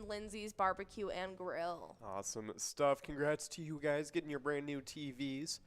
in Lindsay's Barbecue and Grill. Awesome stuff. Congrats to you guys getting your brand new TVs.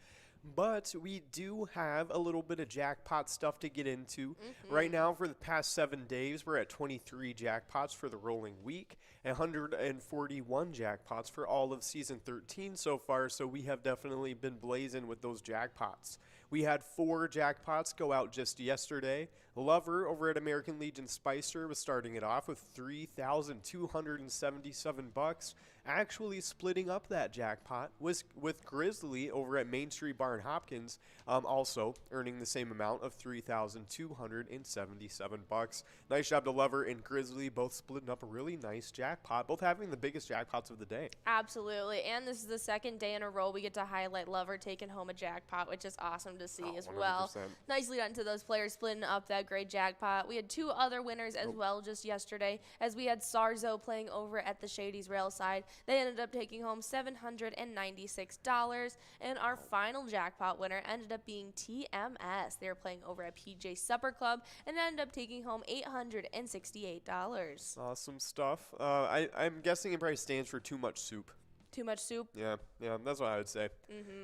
But we do have a little bit of jackpot stuff to get into. Right now, for the past 7 days, we're at 23 jackpots for the rolling week, 141 jackpots for all of Season 13 so far, so we have definitely been blazing with those jackpots. We had 4 jackpots go out just yesterday. Lover over at American Legion Spicer was starting it off with $3,277, actually splitting up that jackpot with Grizzly over at Main Street Bar and Hopkins, also earning the same amount of $3,277. Nice job to Lover and Grizzly, both splitting up a really nice jackpot, both having the biggest jackpots of the day. Absolutely, and this is the second day in a row we get to highlight Lover taking home a jackpot, which is awesome to see as well. 100%. Nicely done to those players splitting up that great jackpot. We had 2 other winners as well just yesterday, as we had Sarzo playing over at the Shady's Rail side. They ended up taking home $796, and our final jackpot winner ended up being TMS. They were playing over at PJ Supper Club and ended up taking home $868. Awesome stuff. I'm guessing it probably stands for too much soup. Too much soup? Yeah, that's what I would say.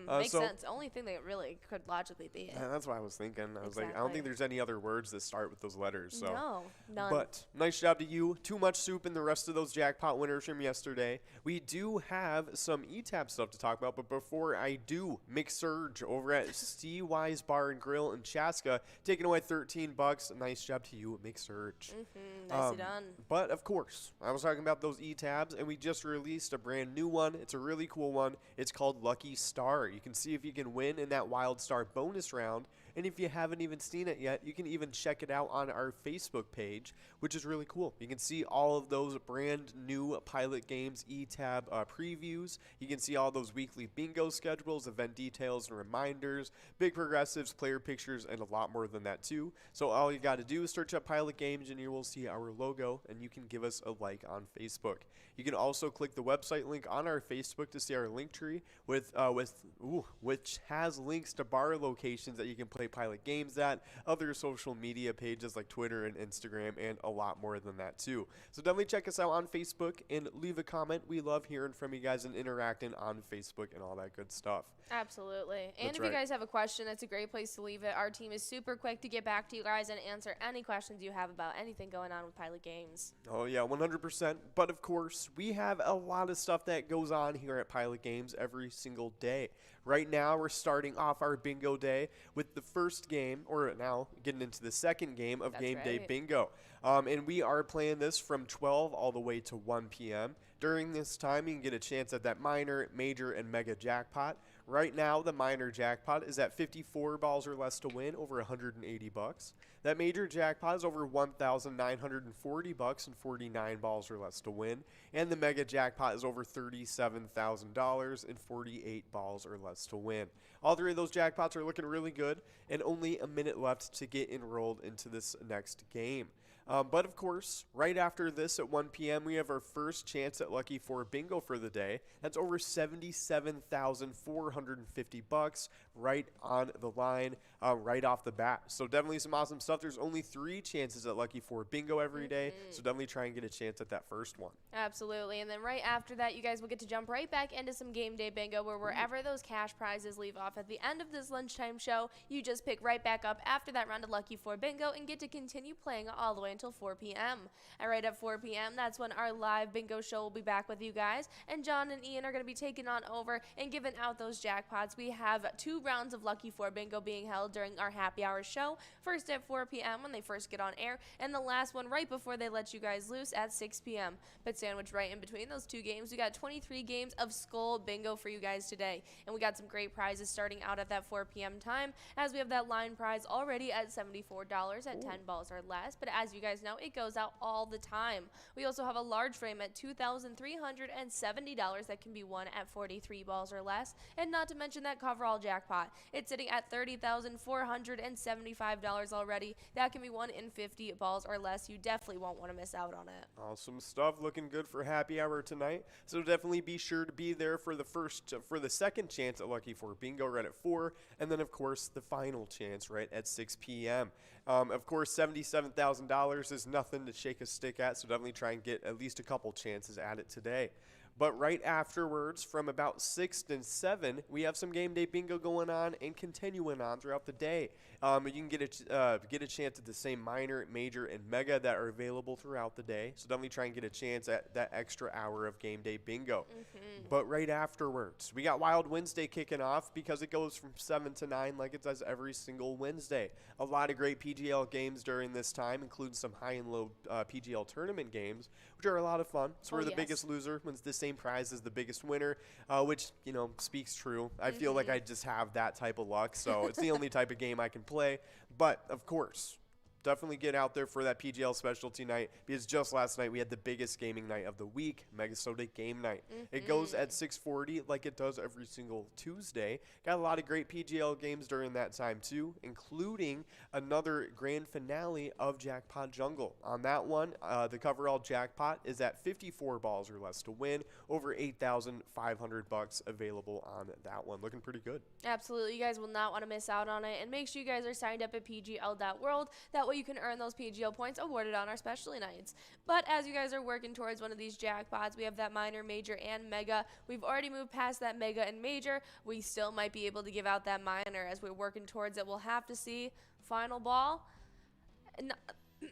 Makes sense. The only thing that really could logically be it. Yeah, that's what I was thinking. I was like, I don't Exactly. think there's any other words that start with those letters. So. No, none. But nice job to you. Too much soup and the rest of those jackpot winners from yesterday. We do have some ETAB stuff to talk about, but before I do, McSurge over at CY's Bar and Grill in Chaska, taking away $13. Nice job to you, McSurge. Nicely done. But of course, I was talking about those ETABs, and we just released a brand new one. It's a really cool one. It's called Lucky Star. You can see if you can win in that Wild Star bonus round. And if you haven't even seen it yet, you can even check it out on our Facebook page, which is really cool. You can see all of those brand new Pilot Games ETAB previews. You can see all those weekly bingo schedules, event details and reminders, big progressives, player pictures, and a lot more than that too. So all you got to do is search up Pilot Games and you will see our logo, and you can give us a like on Facebook. You can also click the website link on our Facebook to see our link tree which has links to bar locations that you can play Pilot Games at, other social media pages like Twitter and Instagram, and a lot more than that too. So definitely check us out on Facebook and leave a comment. We love hearing from you guys and interacting on Facebook and all that good stuff. Absolutely. And That's if right. you guys have a question, that's a great place to leave it. Our team is super quick to get back to you guys and answer any questions you have about anything going on with Pilot Games. Oh yeah, 100%. But of course, we have a lot of stuff that goes on here at Pilot Games every single day. Right now, we're starting off our bingo day with the first game, or now getting into the second game of That's Game Day right. Bingo. And we are playing this from 12 all the way to 1 p.m. During this time, you can get a chance at that minor, major, and mega jackpot. Right now, the minor jackpot is at 54 balls or less to win, over $180. That major jackpot is over $1,940 and 49 balls or less to win. And the mega jackpot is over $37,000 and 48 balls or less to win. All 3 of those jackpots are looking really good, and only a minute left to get enrolled into this next game. But of course, right after this at 1 p.m., we have our first chance at Lucky 4 Bingo for the day. That's over $77,450 right on the line, right off the bat. So definitely some awesome stuff. There's only 3 chances at Lucky 4 Bingo every day, so definitely try and get a chance at that first one. Absolutely. And then right after that, you guys will get to jump right back into some Game Day Bingo, where wherever those cash prizes leave off at the end of this lunchtime show, you just pick right back up after that round of Lucky 4 Bingo and get to continue playing all the way until 4 p.m. And right at 4 p.m., that's when our live bingo show will be back with you guys. And John and Ian are going to be taking on over and giving out those jackpots. We have 2 rounds of Lucky 4 Bingo being held during our happy hour show. First at 4 p.m. when they first get on air, and the last one right before they let you guys loose at 6 p.m. But sandwiched right in between those 2 games, we got 23 games of Skull Bingo for you guys today. And we got some great prizes starting out at that 4 p.m. time, as we have that line prize already at $74 at 10 balls or less. But as you guys know, it goes out all the time. We also have a large frame at $2,370 that can be won at 43 balls or less. And not to mention that coverall jackpot. It's sitting at $30,475 already. That can be won in 50 balls or less. You definitely won't want to miss out on it. Awesome stuff. Looking good for happy hour tonight. So definitely be sure to be there for the second chance at Lucky 4 Bingo right at 4, and then of course the final chance right at 6 p.m. Of course, $77,000 is nothing to shake a stick at, so definitely try and get at least a couple chances at it today. But right afterwards, from about 6 to 7, we have some game day bingo going on and continuing on throughout the day. You can get a chance at the same minor, major, and mega that are available throughout the day. So definitely try and get a chance at that extra hour of game day bingo. But right afterwards, we got Wild Wednesday kicking off because it goes from 7 to 9 like it does every single Wednesday. A lot of great PGL games during this time, including some high and low PGL tournament games, which are a lot of fun. So the biggest loser wins the same prize as the biggest winner, which, speaks true. I feel like I just have that type of luck, so it's the only type of game I can play. But, of course, definitely get out there for that PGL specialty night because just last night we had the biggest gaming night of the week, MegaSota Game Night. It goes at 6:40 like it does every single Tuesday. Got a lot of great PGL games during that time too, including another grand finale of Jackpot Jungle. On that one, the coverall jackpot is at 54 balls or less to win, over $8,500 available on that one. Looking pretty good. Absolutely. You guys will not want to miss out on it. And make sure you guys are signed up at pgl.world. That way you can earn those PGL points awarded on our specialty nights. But as you guys are working towards one of these jackpots, we have that minor, major, and mega. We've already moved past that mega and major. We still might be able to give out that minor as we're working towards it. We'll have to see. Final ball.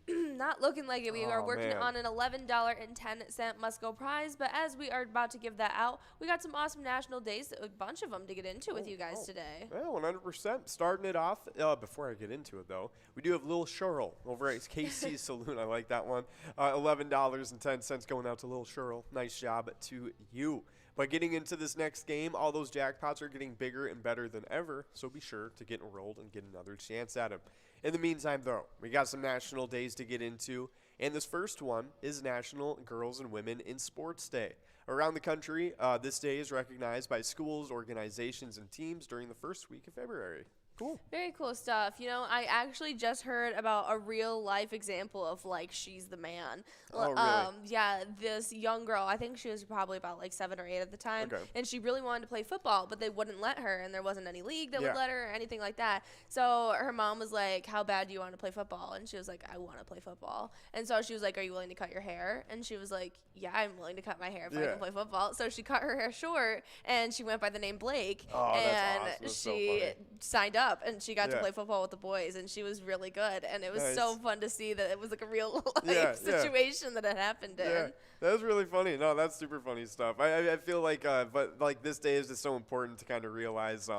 Not looking like it. We are working on an $11.10 must-go prize, but as we are about to give that out, we got some awesome national days, a bunch of them to get into with you guys today. Yeah, 100%. Starting it off, before I get into it, though, we do have Lil Cheryl over at KC's Saloon. I like that one. $11.10 going out to Lil Cheryl. Nice job to you. But getting into this next game, all those jackpots are getting bigger and better than ever, so be sure to get enrolled and get another chance at them. In the meantime, though, we got some national days to get into, and this first one is National Girls and Women in Sports Day. Around the country, this day is recognized by schools, organizations, and teams during the first week of February. Cool. Very cool stuff. I actually just heard about a real life example of she's the man. Oh, really? Yeah, this young girl, I think she was probably about 7 or 8 at the time, and she really wanted to play football, but they wouldn't let her, and there wasn't any league that would let her or anything like that. So her mom was like, "How bad do you want to play football?" And she was like, "I want to play football." And so she was like, "Are you willing to cut your hair?" And she was like, "Yeah, I'm willing to cut my hair if I can play football." So she cut her hair short, and she went by the name Blake, and that's awesome. That's she so signed up, and she got to play football with the boys, and she was really good, and it was so fun to see that it was a real life situation that it happened in. Yeah, that was really funny. No, that's super funny stuff. I feel like, but this day is just so important to kind of realize,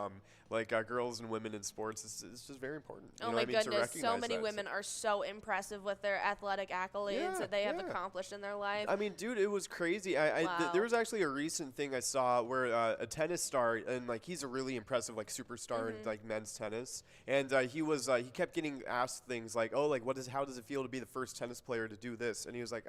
girls and women in sports. It's just very important. Oh my goodness, so many women are so impressive with their athletic accolades that they have accomplished in their life. I mean, dude, it was crazy. There was actually a recent thing I saw where a tennis star, and he's a really impressive superstar in men's tennis, and he kept getting asked things like, "Oh, how does it feel to be the first tennis player to do this?" And he was like,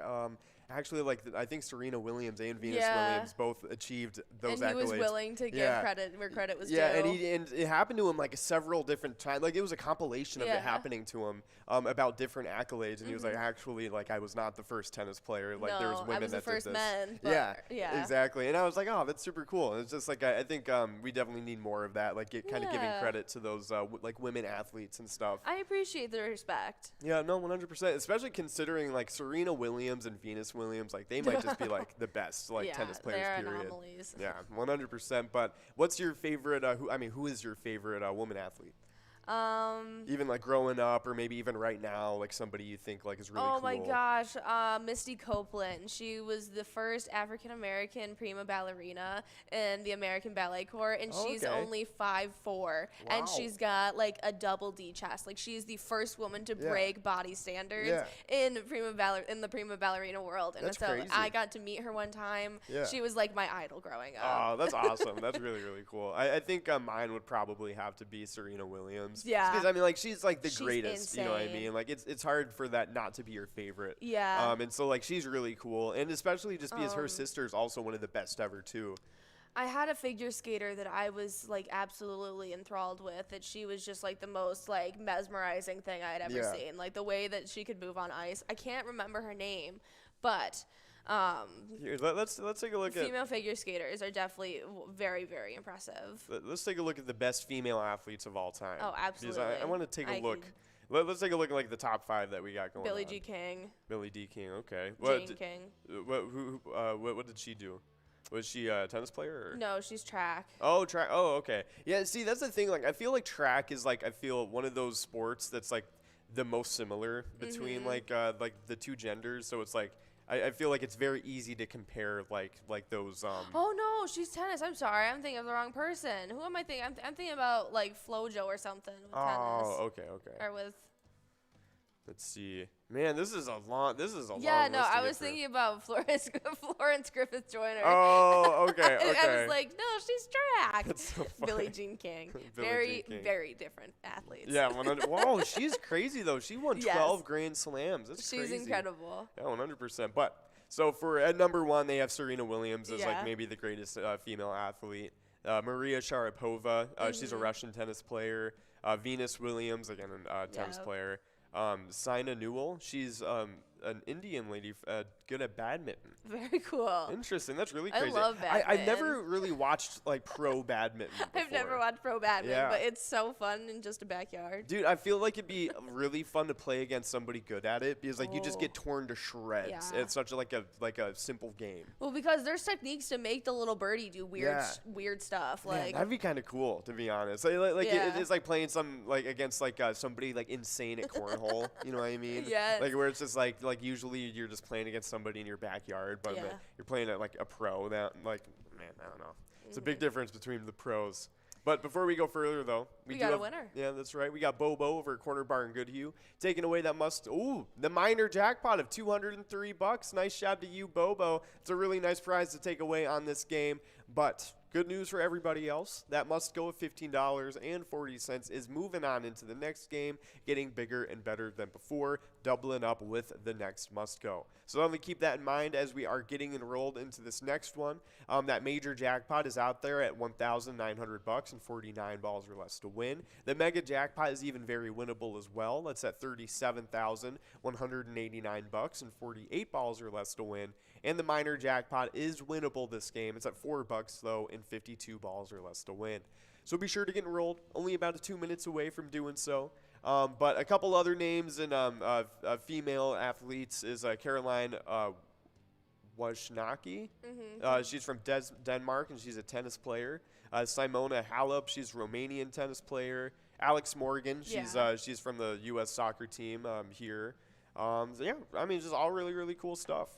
actually, I think Serena Williams and Venus Williams both achieved those accolades. And he was willing to give credit where credit was due. Yeah, and it happened to him several different times. It was a compilation of it happening to him about different accolades. And he was like, actually, I was not the first tennis player. No, there was women I was the that first did this. men. But yeah, exactly. And I was like, oh, that's super cool. And it's just I think we definitely need more of that. Kind of giving credit to those women athletes and stuff. I appreciate the respect. Yeah, no, 100%. Especially considering Serena Williams and Venus Williams, they might just be the best tennis players. They're period. anomalies. Yeah, 100%. But what's your favorite? Who is your favorite woman athlete? Even growing up, or maybe even right now, somebody you think is really cool. Oh my gosh, Misty Copeland. She was the first African American prima ballerina in the American Ballet Corps, and she's only 5'4", and she's got a double D chest. She's the first woman to break body standards in the prima ballerina world. And That's so crazy. I got to meet her one time. Yeah. She was my idol growing up. Oh, that's awesome. That's really, really cool. I think mine would probably have to be Serena Williams. Yeah. Because she's the She's greatest. insane. You know what I mean? It's hard for that not to be your favorite. Yeah. And so she's really cool, and especially just because her sister's also one of the best ever too. I had a figure skater that I was absolutely enthralled with, that she was just the most mesmerizing thing I had ever seen. The way that she could move on ice. I can't remember her name, but Here, let's take a look at female figure skaters are definitely very, very impressive. Let's take a look at the best female athletes of all time. Oh, absolutely. Because I want to take a look Let's take a look at like the top 5 that we got going Billie on. G. King. Billie D. King. Okay. Jane King. What did she do? Was she a tennis player? Or? No, she's track. Oh, track. Oh, okay. Yeah. See, that's the thing. Like, I feel like track is like one of those sports that's like the most similar between like the two genders. So it's like I feel like it's very easy to compare like those. Oh no, she's tennis. I'm sorry, I'm thinking of the wrong person. Who am I thinking? I'm thinking about like FloJo or something with tennis. Oh, okay. Or with. Let's see. Man, this is a long. Yeah, no, I was thinking about Florence Griffith Joyner. Oh, okay. I was like, no, she's track. That's so funny. Billie Jean King. Billie Jean King. Very different athletes. Yeah, 100. Whoa, she's crazy though. She won 12 Grand Slams. That's she's crazy. incredible. Yeah, 100%. But so at number 1, they have Serena Williams as like Yeah. maybe the greatest female athlete. Maria Sharapova, she's a Russian tennis player. Venus Williams, again, a tennis player. Saina Newell, she's an Indian lady good at badminton. Very cool. Interesting. That's really crazy. I love badminton. I've never really watched like pro badminton before. I've never watched pro badminton, Yeah. but it's so fun in just a backyard. Dude, I feel like it'd be really fun to play against somebody good at it because like you just get torn to shreds. Yeah. It's such like a simple game. Well, because there's techniques to make the little birdie do weird stuff. Man, Like that'd be kind of cool to be honest. It's like playing against like somebody like insane at cornhole. You know what I mean? Yes. Like where it's just like usually you're just playing against somebody in your backyard, but you're playing at like a pro. That like man, I don't know. It's a big difference between the pros. But before we go further, though, we got do a winner. Yeah, that's right. We got Bobo over at Corner Bar in Goodhue taking away that the minor jackpot of $203. Nice job to you, Bobo. It's a really nice prize to take away on this game. But good news for everybody else. That must go of $15.40 is moving on into the next game, getting bigger and better than before, doubling up with the next must go. So definitely keep that in mind as we are getting enrolled into this next one. That major jackpot is out there at $1,900 and 49 balls or less to win. The mega jackpot is even very winnable as well. That's at $37,189 and 48 balls or less to win. And the minor jackpot is winnable this game. It's at $4 though and 52 balls or less to win. So be sure to get enrolled. Only about 2 minutes away from doing so. But a couple other names and female athletes is Caroline Wozniacki. She's from Denmark and she's a tennis player. Simona Halep, she's a Romanian tennis player. Alex Morgan, she's from the U.S. soccer team here. So yeah, I mean, just all really, really cool stuff.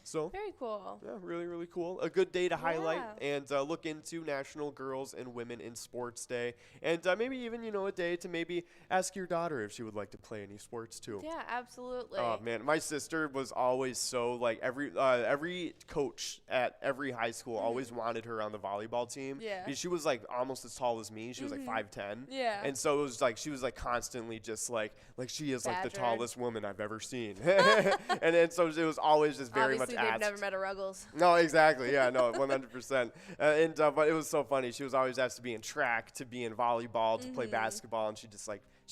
So very cool. Yeah, really, really cool. A good day to highlight and look into National Girls and Women in Sports Day. And maybe even, a day to maybe ask your daughter if she would like to play any sports too. Yeah, absolutely. Oh, man. My sister was always so, like, every coach at every high school always wanted her on the volleyball team. Yeah. Because she was, like, almost as tall as me. She was, like, 5'10". Yeah. And so it was, like, she was, like, constantly just, like she is, like, the tallest woman I've ever seen. And then so it was always just very much They've never met a Ruggles. No, exactly. Yeah, no, 100%. But it was so funny. She was always asked to be in track, to be in volleyball, to play basketball, and she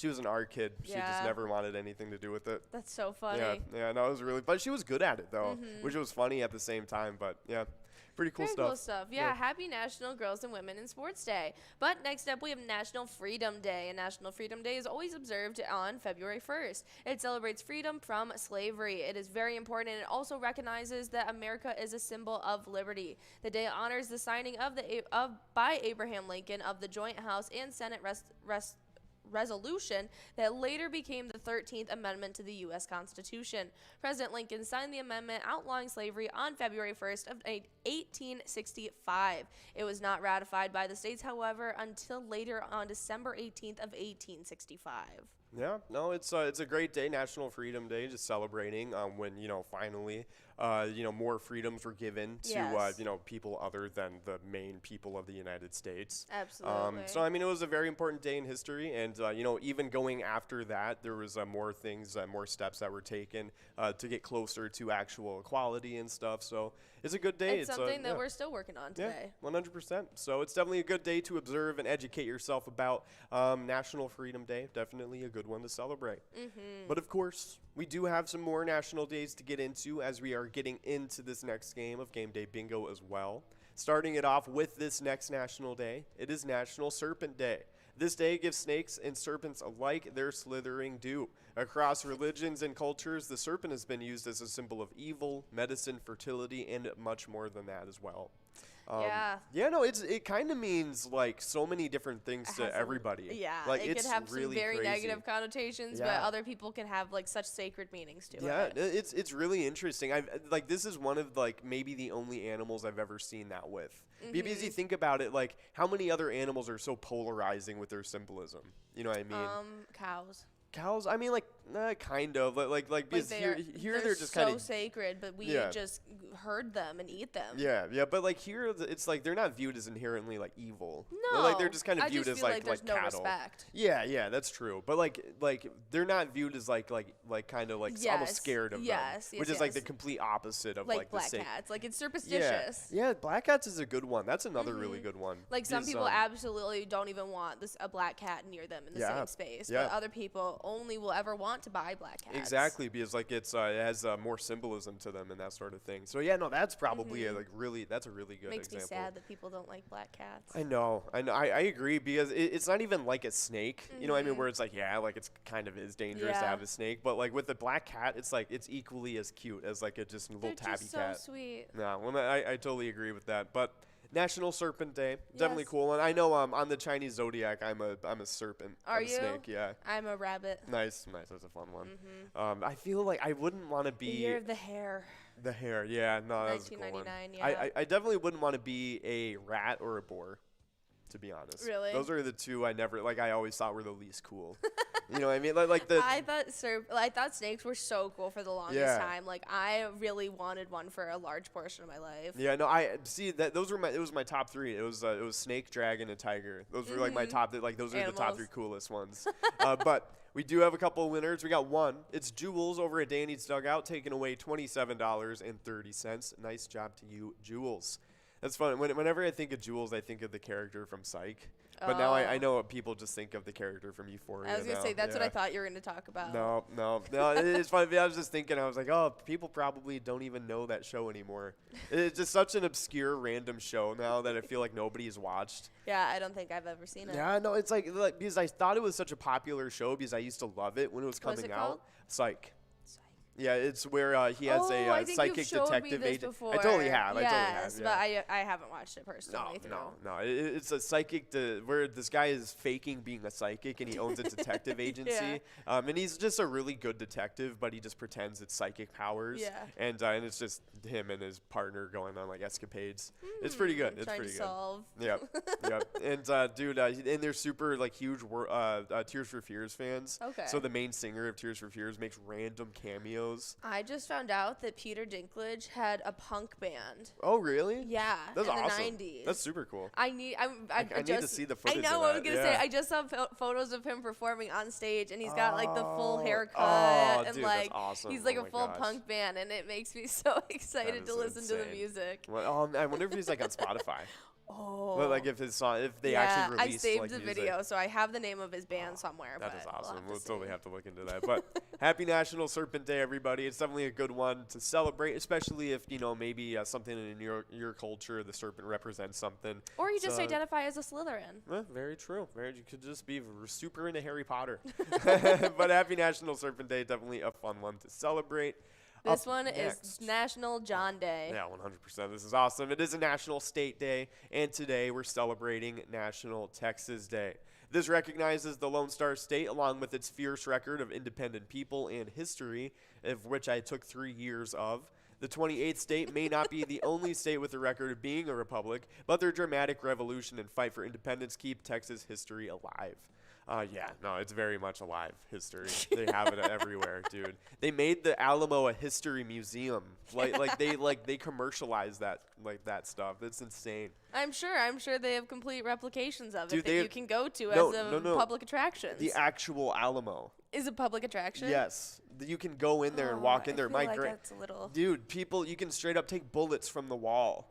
was an art kid. She just never wanted anything to do with it. That's so funny. Yeah, no, it was really, but she was good at it though, which was funny at the same time. But yeah. Pretty cool Very cool stuff. Yeah, happy National Girls and Women in Sports Day. But next up, we have National Freedom Day. And National Freedom Day is always observed on February 1st. It celebrates freedom from slavery. It is very important, and it also recognizes that America is a symbol of liberty. The day honors the signing by Abraham Lincoln of the Joint House and Senate resolution that later became the 13th Amendment to the U.S. Constitution. President Lincoln signed the amendment outlawing slavery on February 1st of 1865. It was not ratified by the states, however, until later on December 18th of 1865. Yeah, no, it's a great day, National Freedom Day, just celebrating when finally more freedoms were given to people other than the main people of the United States. Absolutely. So I mean, it was a very important day in history, and even going after that, there was more things, more steps that were taken to get closer to actual equality and stuff. So it's a good day. It's something that we're still working on today. Yeah, 100%. So it's definitely a good day to observe and educate yourself about National Freedom Day. Definitely a good one to celebrate. But of course, we do have some more national days to get into as we are getting into this next game of Game Day Bingo as well. Starting it off with this next national day, it is National Serpent Day. This day gives snakes and serpents alike their slithering due. Across religions and cultures, the serpent has been used as a symbol of evil, medicine, fertility, and much more than that as well. Yeah, no, it kind of means like so many different things to everybody. Yeah, like it it's could have really some very crazy. negative connotations, but other people can have like such sacred meanings to it. Yeah, it's really interesting. Like this is one of like maybe the only animals I've ever seen that with. Because you think about it, like how many other animals are so polarizing with their symbolism? You know what I mean? Cows. Cows, I mean, like, kind of, like because here they're just kind of so sacred, but we just herd them and eat them. Yeah, but like here, it's like they're not viewed as inherently like evil. No, like they're just kind of I viewed just as feel like there's no cattle. respect. Yeah, that's true. But like they're not viewed as like kind of like almost scared of them, which is like the complete opposite of like black the cats. Like it's superstitious. Yeah, black cats is a good one. That's another really good one. Like some people absolutely don't even want a black cat near them in the same space, but other people only will ever want to buy black cats. Exactly, because like it has more symbolism to them and that sort of thing. So yeah, no, that's probably that's a really good Makes example. me sad that people don't like black cats. I know, I agree, because it's not even like a snake, you know what I mean, where it's like, like it's kind of is dangerous to have a snake, but like with the black cat, it's like it's equally as cute as like a just little tabby just cat. So sweet. No, well, I totally agree with that, but National Serpent Day, definitely cool. And I know on the Chinese zodiac, I'm a serpent. Are I'm a you? snake, yeah. I'm a rabbit. Nice. That's a fun one. I feel like I wouldn't want to be. The year of the hare. The hare, yeah. No, that's a cool one. 1999, I definitely wouldn't want to be a rat or a boar, to be honest. Really? Those are the two I always thought were the least cool. You know what I mean? Like the. I thought snakes were so cool for the longest time. Like I really wanted one for a large portion of my life. Yeah, no, I see that those were it was my top three. It was snake, dragon, and tiger. Those were like my top. Those are the top three coolest ones. But we do have a couple of winners. We got one. It's Jules over at Danny's Dugout, taking away $27.30. Nice job to you, Jules. That's fun. Whenever I think of Jules, I think of the character from Psych. But now I know what people just think of the character from Euphoria. I was going to say, that's what I thought you were going to talk about. No. It's funny. I was just thinking, I was like, oh, people probably don't even know that show anymore. It's just such an obscure, random show now that I feel like nobody has watched. Yeah, I don't think I've ever seen it. Yeah, no, it's like because I thought it was such a popular show because I used to love it when it was coming out. Called? Psych. Yeah, it's where he has a psychic detective agent. Before. I totally have. Yes, but I haven't watched it personally. No. It's a psychic where this guy is faking being a psychic and he owns a detective agency. And he's just a really good detective, but he just pretends it's psychic powers. Yeah. And it's just him and his partner going on like escapades. It's pretty good. It's trying pretty to good. Solve. Yep. And dude, and they're super like huge Tears for Fears fans. Okay. So the main singer of Tears for Fears makes random cameos. I just found out that Peter Dinklage had a punk band. Oh, really? Yeah, that's in awesome. the 90s. That's super cool. I need to see the footage. I know. Of I was gonna say. I just saw photos of him performing on stage, and he's got like the full haircut, and dude, like that's awesome. he's like a full punk band, and it makes me so excited to listen to the music. Well, I wonder if he's like on Spotify. Oh. Like if they actually released I saved like, the music. video, so I have the name of his band somewhere. That is awesome. We'll totally totally have to look into that. But happy National Serpent Day, everybody. It's definitely a good one to celebrate, especially if, maybe something in your culture, the serpent represents something. Or you just identify as a Slytherin. Very true. You could just be super into Harry Potter. But happy National Serpent Day, definitely a fun one to celebrate. This one is National John Day. Yeah, 100%. This is awesome. It is a National State Day, and today we're celebrating National Texas Day. This recognizes the Lone Star State along with its fierce record of independent people and history, of which I took 3 years of. The 28th state may not be the only state with a record of being a republic, but their dramatic revolution and fight for independence keep Texas history alive. It's very much alive history. They have it everywhere, dude. They made the Alamo a history museum. They commercialized that stuff. That's insane. I'm sure they have complete replications of it that you can go to as public attractions. The actual Alamo is a public attraction. Yes, you can go in there and walk in there. That's a little. Dude, you can straight up take bullets from the wall.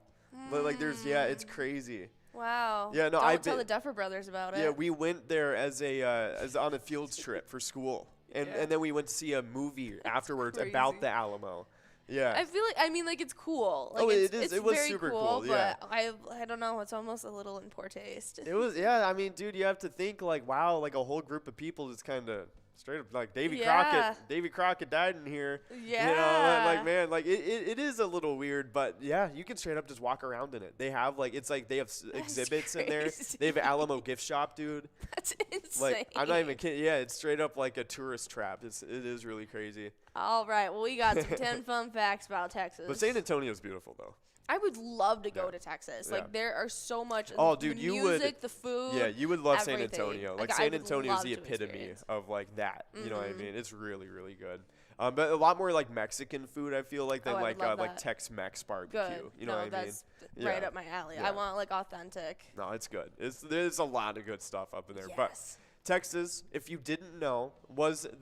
It's crazy. Wow. Yeah, no, Don't tell the Duffer Brothers about it. Yeah, we went there as on a fields trip for school, and then we went to see a movie afterwards about the Alamo. Yeah. I feel like, I mean, like, it's cool. Like, Oh, it's, it is. It's It was very super cool, cool, yeah. but I don't know. It's almost a little in poor taste. It was, yeah. I mean, dude, you have to think like, wow, like a whole group of people just kind of straight up like Davy Yeah. Crockett. Davy Crockett died in here. Yeah. You know, like man, like it is a little weird, but yeah, you can straight up just walk around in it. They have like it's like they have exhibits in there. crazy. They have Alamo gift shop, dude. That's insane. Like I'm not even kidding. Yeah, it's straight up like a tourist trap. It is really crazy. All right. Well, we got some 10 fun facts about Texas. But San Antonio's beautiful though. I would love to go Yeah. to Texas. Yeah. Like, there are so much. Oh, dude, the you music, would. the food. Yeah, you would love San everything. Antonio. Like I San would Antonio is love the to epitome experience. of like that. You know what I mean? It's really, really good. But a lot more like Mexican food, I feel like, than Oh, I would like love like that. Tex-Mex barbecue. Good. You know no, what I mean? that's right Yeah. up my alley. Yeah. I want, like, authentic. No, it's good. There's a lot of good stuff up in there. But Yes. Texas, if you didn't know,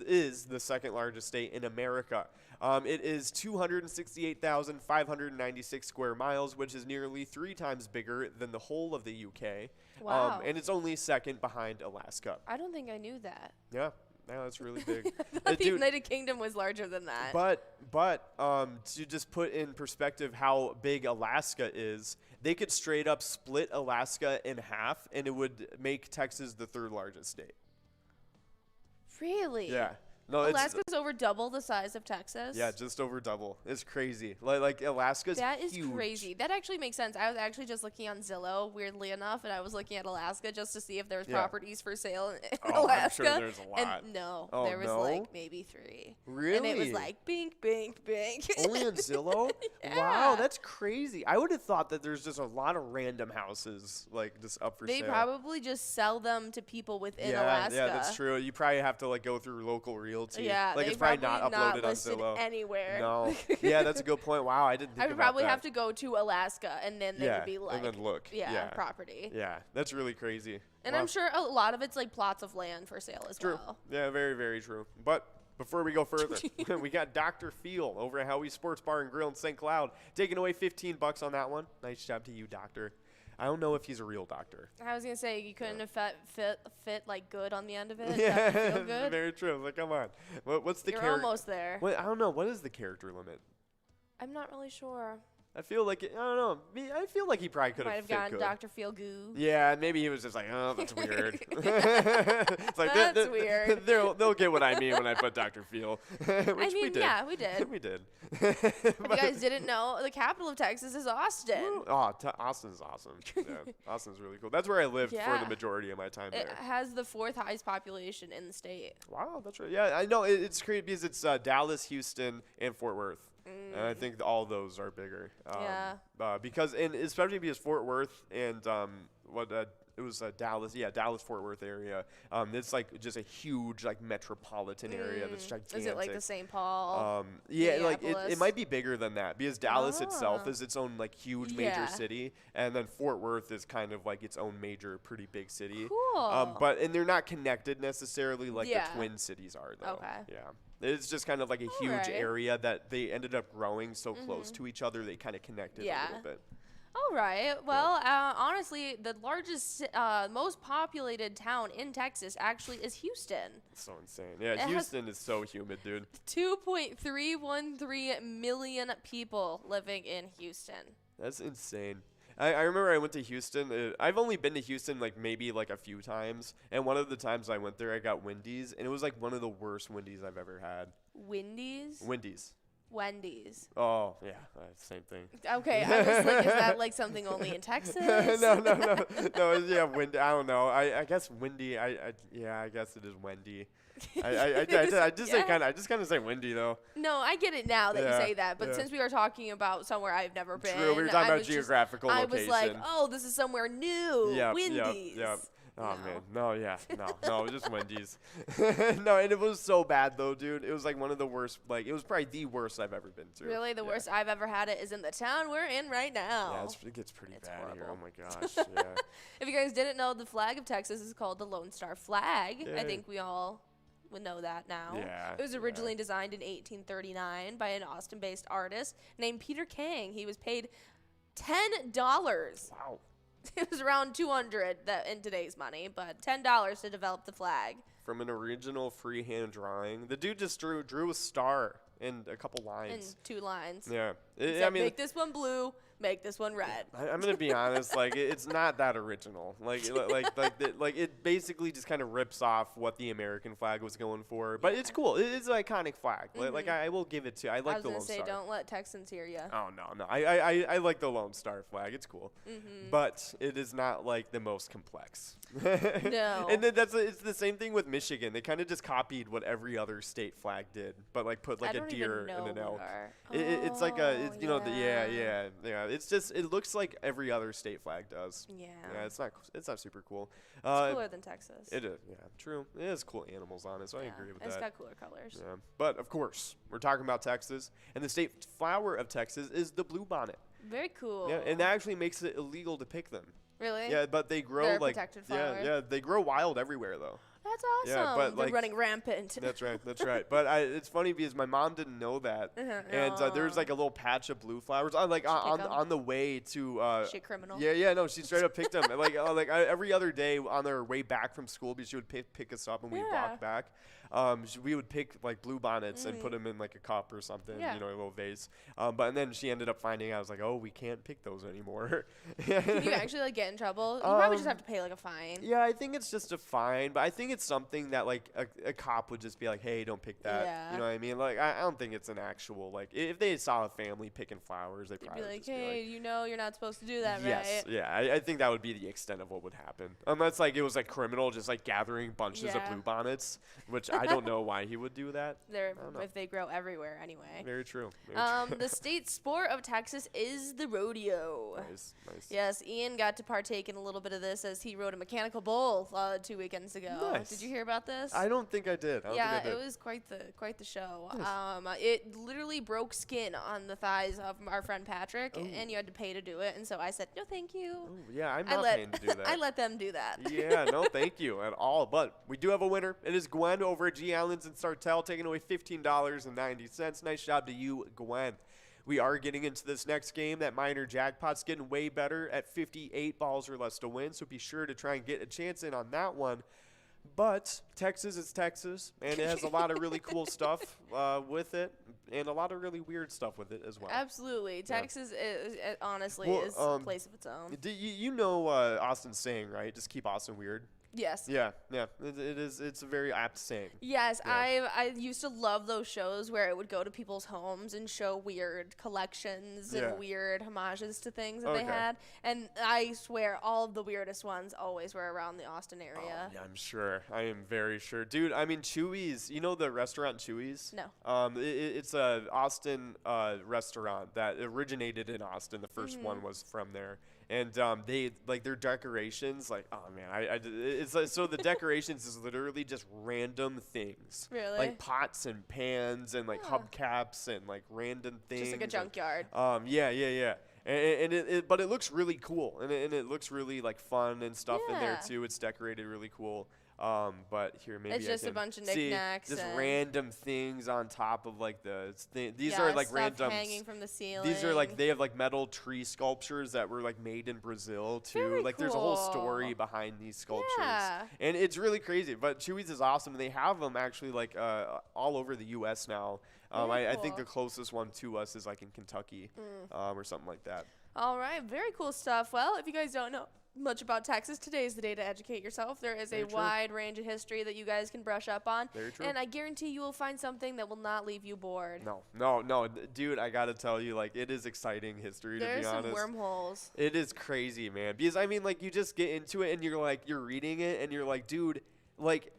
is the second largest state in America. It is 268,596 square miles, which is nearly 3 times bigger than the whole of the UK. Wow. And it's only second behind Alaska. I don't think I knew that. Yeah, that's really big. The Dude, United Kingdom was larger than that. but to just put in perspective how big Alaska is, they could straight up split Alaska in half, and it would make Texas the third largest state. Really? Yeah. No, Alaska's over double the size of Texas? yeah, just over double. It's crazy. Like Alaska's That is huge. crazy. That actually makes sense. I was actually just looking on Zillow, weirdly enough, and I was looking at Alaska just to see if there was Yeah. properties for sale in Oh, I'm Alaska. sure there's a lot. And no, Oh, there was no? like maybe 3. Really? And it was like bink, bink, bink. Only on Zillow? Yeah. Wow, that's crazy. I would have thought that there's just a lot of random houses like just up for They sale. probably just sell them to people within yeah, Alaska. Yeah, that's true. You probably have to like go through local realty. Yeah, like they it's probably not uploaded on listed Zillow. anywhere. No. Yeah, that's a good point. Wow, I didn't think I would about probably that. have to go to Alaska, and then they Yeah, would be like, and then look. yeah, property. Yeah, that's really crazy. And Wow. I'm sure a lot of it's like plots of land for sale as True. well. Yeah, very, very true. But before we go further, we got Dr. Feel over at Howie's Sports Bar and Grill in St. Cloud, taking away $15 on that one. Nice job to you, Doctor. I don't know if he's a real doctor. I was gonna say you couldn't have fit like good on the end of it. Yeah, That would feel good. very true. Like, come on. What's the You're character? almost there. I don't know. What is the character limit? I'm not really sure. I feel like I don't know. I feel like he probably could Might have have fit gotten good. Dr. Feel Goo. Yeah, maybe he was just like, oh, that's weird. It's like, That's weird. They'll get what I mean when I put Dr. Feel. Which I we mean, did. yeah, we did. We did. If you guys didn't know, the capital of Texas is Austin. Oh, Austin's awesome. Yeah, Austin's really cool. That's where I lived for Yeah. the majority of my time It there. has the 4th highest population in the state. Wow, that's right. Yeah, I know. It's crazy because it's Dallas, Houston, and Fort Worth. And I think all those are bigger. Yeah. Because, and especially because Fort Worth and it was Dallas, Dallas Fort Worth area. It's like just a huge like metropolitan area that's gigantic. Is it like the St. Paul? Yeah, like it Minneapolis? might be bigger than that because Dallas itself Ah. is its own like huge major Yeah. city, and then Fort Worth is kind of like its own major, pretty big city. Cool. And they're not connected necessarily like Yeah. the Twin Cities are, though. Okay. Yeah. It's just kind of like a huge Alright. area that they ended up growing so close to each other, they kind of connected a Yeah. little bit. All right. Well, honestly, the largest, most populated town in Texas actually is Houston. It's so insane. Yeah, It has- Houston is so humid, dude. 2.313 million people living in Houston. That's insane. I remember I went to Houston. I've only been to Houston like maybe like a few times, and one of the times I went there, I got Wendy's, and it was like one of the worst Wendy's I've ever had. Wendy's? Wendy's. Oh yeah, same thing. Okay, I was like, is that like something only in Texas? no. Yeah, Wendy. I don't know. I guess Wendy. I guess it is Wendy. I just say Yeah. I just kind of say Wendy though. No, I get it now that Yeah, you say that. But yeah. since we are talking about somewhere I've never been, True, we were talking I about was just- geographical I location. was like, oh, this is somewhere new. Wendy's. Yep. Oh No. man, no, it was just Wendy's. No, and it was so bad though, dude. It was like one of the worst. Like it was probably the worst I've ever been through. Really, the Yeah. worst I've ever had it is in the town we're in right now. Yeah, it gets pretty It's bad here. Oh horrible. my gosh. Yeah. If you guys didn't know, the flag of Texas is called the Lone Star Flag. I Yay. think we all would know that now. Yeah, It was originally designed in 1839 by an Austin-based artist named Peter Kang. He was paid $10. Wow. It was around $200 in today's money, but $10 to develop the flag. From an original freehand drawing, the dude just drew a star and a couple And lines. 2 lines. Yeah. It said, make this one blue, make this one red. I'm gonna be honest. Like, it's not that original. Like it basically just kind of rips off what the American flag was going for. But it's cool. It's an iconic flag. Like I will give it to. I like the Lone Star. Don't let Texans hear you. Oh no. I like the Lone Star flag. It's cool. But it is not like the most complex. No. And then it's the same thing with Michigan. They kind of just copied what every other state flag did, but like put like a deer and an elk. It's like yeah. It's just, it looks like every other state flag does. Yeah. Yeah, it's not super cool. It's cooler than Texas. It is, yeah, true. It has cool animals on it, so I agree with that. It's got cooler colors. Yeah. But of course, we're talking about Texas, and the state flower of Texas is the bluebonnet. Very cool. Yeah, and that actually makes it illegal to pick them. Really? Yeah, but they grow They're a like protected flower. yeah, they grow wild everywhere though. That's Yeah, awesome. but, They're like, running rampant. That's right. But it's funny because my mom didn't know that, and there's like a little patch of blue flowers on the way to. She a criminal? Yeah, no, she straight up picked them. Every other day on our way back from school, because she would pick us up and we'd walk back. We would pick like blue bonnets and put them in like a cup or something, a little vase. And then she ended up finding out. I was like, oh, we can't pick those anymore. Can you actually like get in trouble? You probably just have to pay like a fine. Yeah, I think it's just a fine, but I think it's something that like a cop would just be like, hey, don't pick that. Yeah. You know what I mean? Like, I don't think it's an actual, like, if they saw a family picking flowers, they'd probably be like, just hey, you know you're not supposed to do that, yes, right? yeah, I think that would be the extent of what would happen. Unless like it was like criminal, just like gathering bunches of blue bonnets, which I don't know why he would do that. If they grow everywhere anyway. Very true. The state sport of Texas is the rodeo. Nice. Yes, Ian got to partake in a little bit of this as he rode a mechanical bull 2 weekends ago. Nice. Did you hear about this? I don't think I did. It was quite the show. Nice. It literally broke skin on the thighs of our friend Patrick, and you had to pay to do it. And so I said, no, thank you. Ooh, yeah, I'm not paying to do that. I let them do that. Yeah, no, thank you at all. But we do have a winner. It is Gwen over at G. Allen's and Sartell, taking away $15.90. Nice job to you, Gwen. We are getting into this next game. That minor jackpot's getting way better at 58 balls or less to win, so be sure to try and get a chance in on that one. But Texas is Texas, and it has a lot of really cool stuff with it, and a lot of really weird stuff with it as well. Absolutely. Texas honestly is a place of its own. You know Austin's saying, right? Just keep Austin weird. Yes. Yeah. It is. It's a very apt saying. Yes, yeah. I used to love those shows where it would go to people's homes and show weird collections and weird homages to things that they had. And I swear all of the weirdest ones always were around the Austin area. Oh, yeah, I'm sure. I am very sure. Dude, I mean, Chewy's, you know the restaurant Chewy's? No. It's a Austin restaurant that originated in Austin. The first one was from there. And they like their decorations, like, oh man, it's like, so the decorations is literally just random things, really, like pots and pans and like hubcaps and like random things, just like a junkyard. Yeah. And but it looks really cool, and it looks really like fun and stuff in there too. It's decorated really cool. But here maybe it's just a bunch of knickknacks, just random things on top of like these are like random hanging from the ceiling. These are like they have like metal tree sculptures that were like made in Brazil too. Very like there's a whole story behind these sculptures, and it's really crazy. But Chewy's is awesome, and they have them actually like all over the U.S. now. I think the closest one to us is like in Kentucky, or something like that. All right, very cool stuff. Well, if you guys don't know much about Texas, today is the day to educate yourself. There is a wide range of history that you guys can brush up on. Very true. And I guarantee you will find something that will not leave you bored. No. Dude, I got to tell you, like, it is exciting history, to be honest. There's some wormholes. It is crazy, man. Because, I mean, like, you just get into it and you're reading it and you're like, dude, like,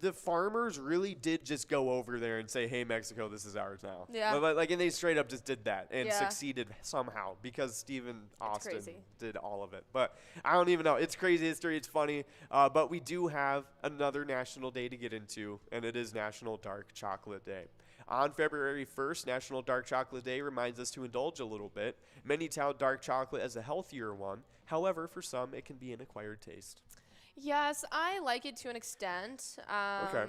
the farmers really did just go over there and say, hey, Mexico, this is ours now. Yeah. Like, and they straight up just did that and succeeded somehow because Stephen Austin did all of it. But I don't even know. It's crazy history. It's funny. But we do have another national day to get into, and it is National Dark Chocolate Day. On February 1st, National Dark Chocolate Day reminds us to indulge a little bit. Many tout dark chocolate as a healthier one. However, for some, it can be an acquired taste. Yes, I like it to an extent. Okay.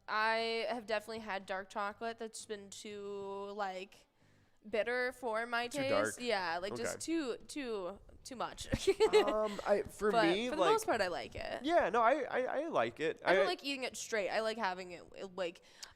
I have definitely had dark chocolate that's been too, like, bitter for my taste. Dark. Yeah, like just too too much. For But me, for the most part, I like it. yeah, no, I like it. I don't like eating it straight. I like having it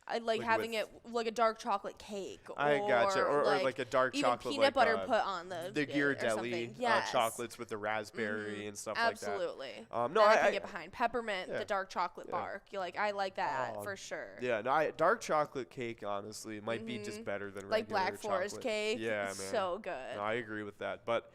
I like having it like a dark chocolate cake. I gotcha. Or like a dark even chocolate, peanut like, butter put on the Ghirardelli yes. chocolates with the raspberry and stuff Absolutely. like that. No, I can get behind peppermint, yeah, the dark chocolate bark. I like that for sure. Yeah, no, dark chocolate cake honestly might be just better than like regular Black Forest chocolate. cake. Yeah, man. So good. No, I agree with that. But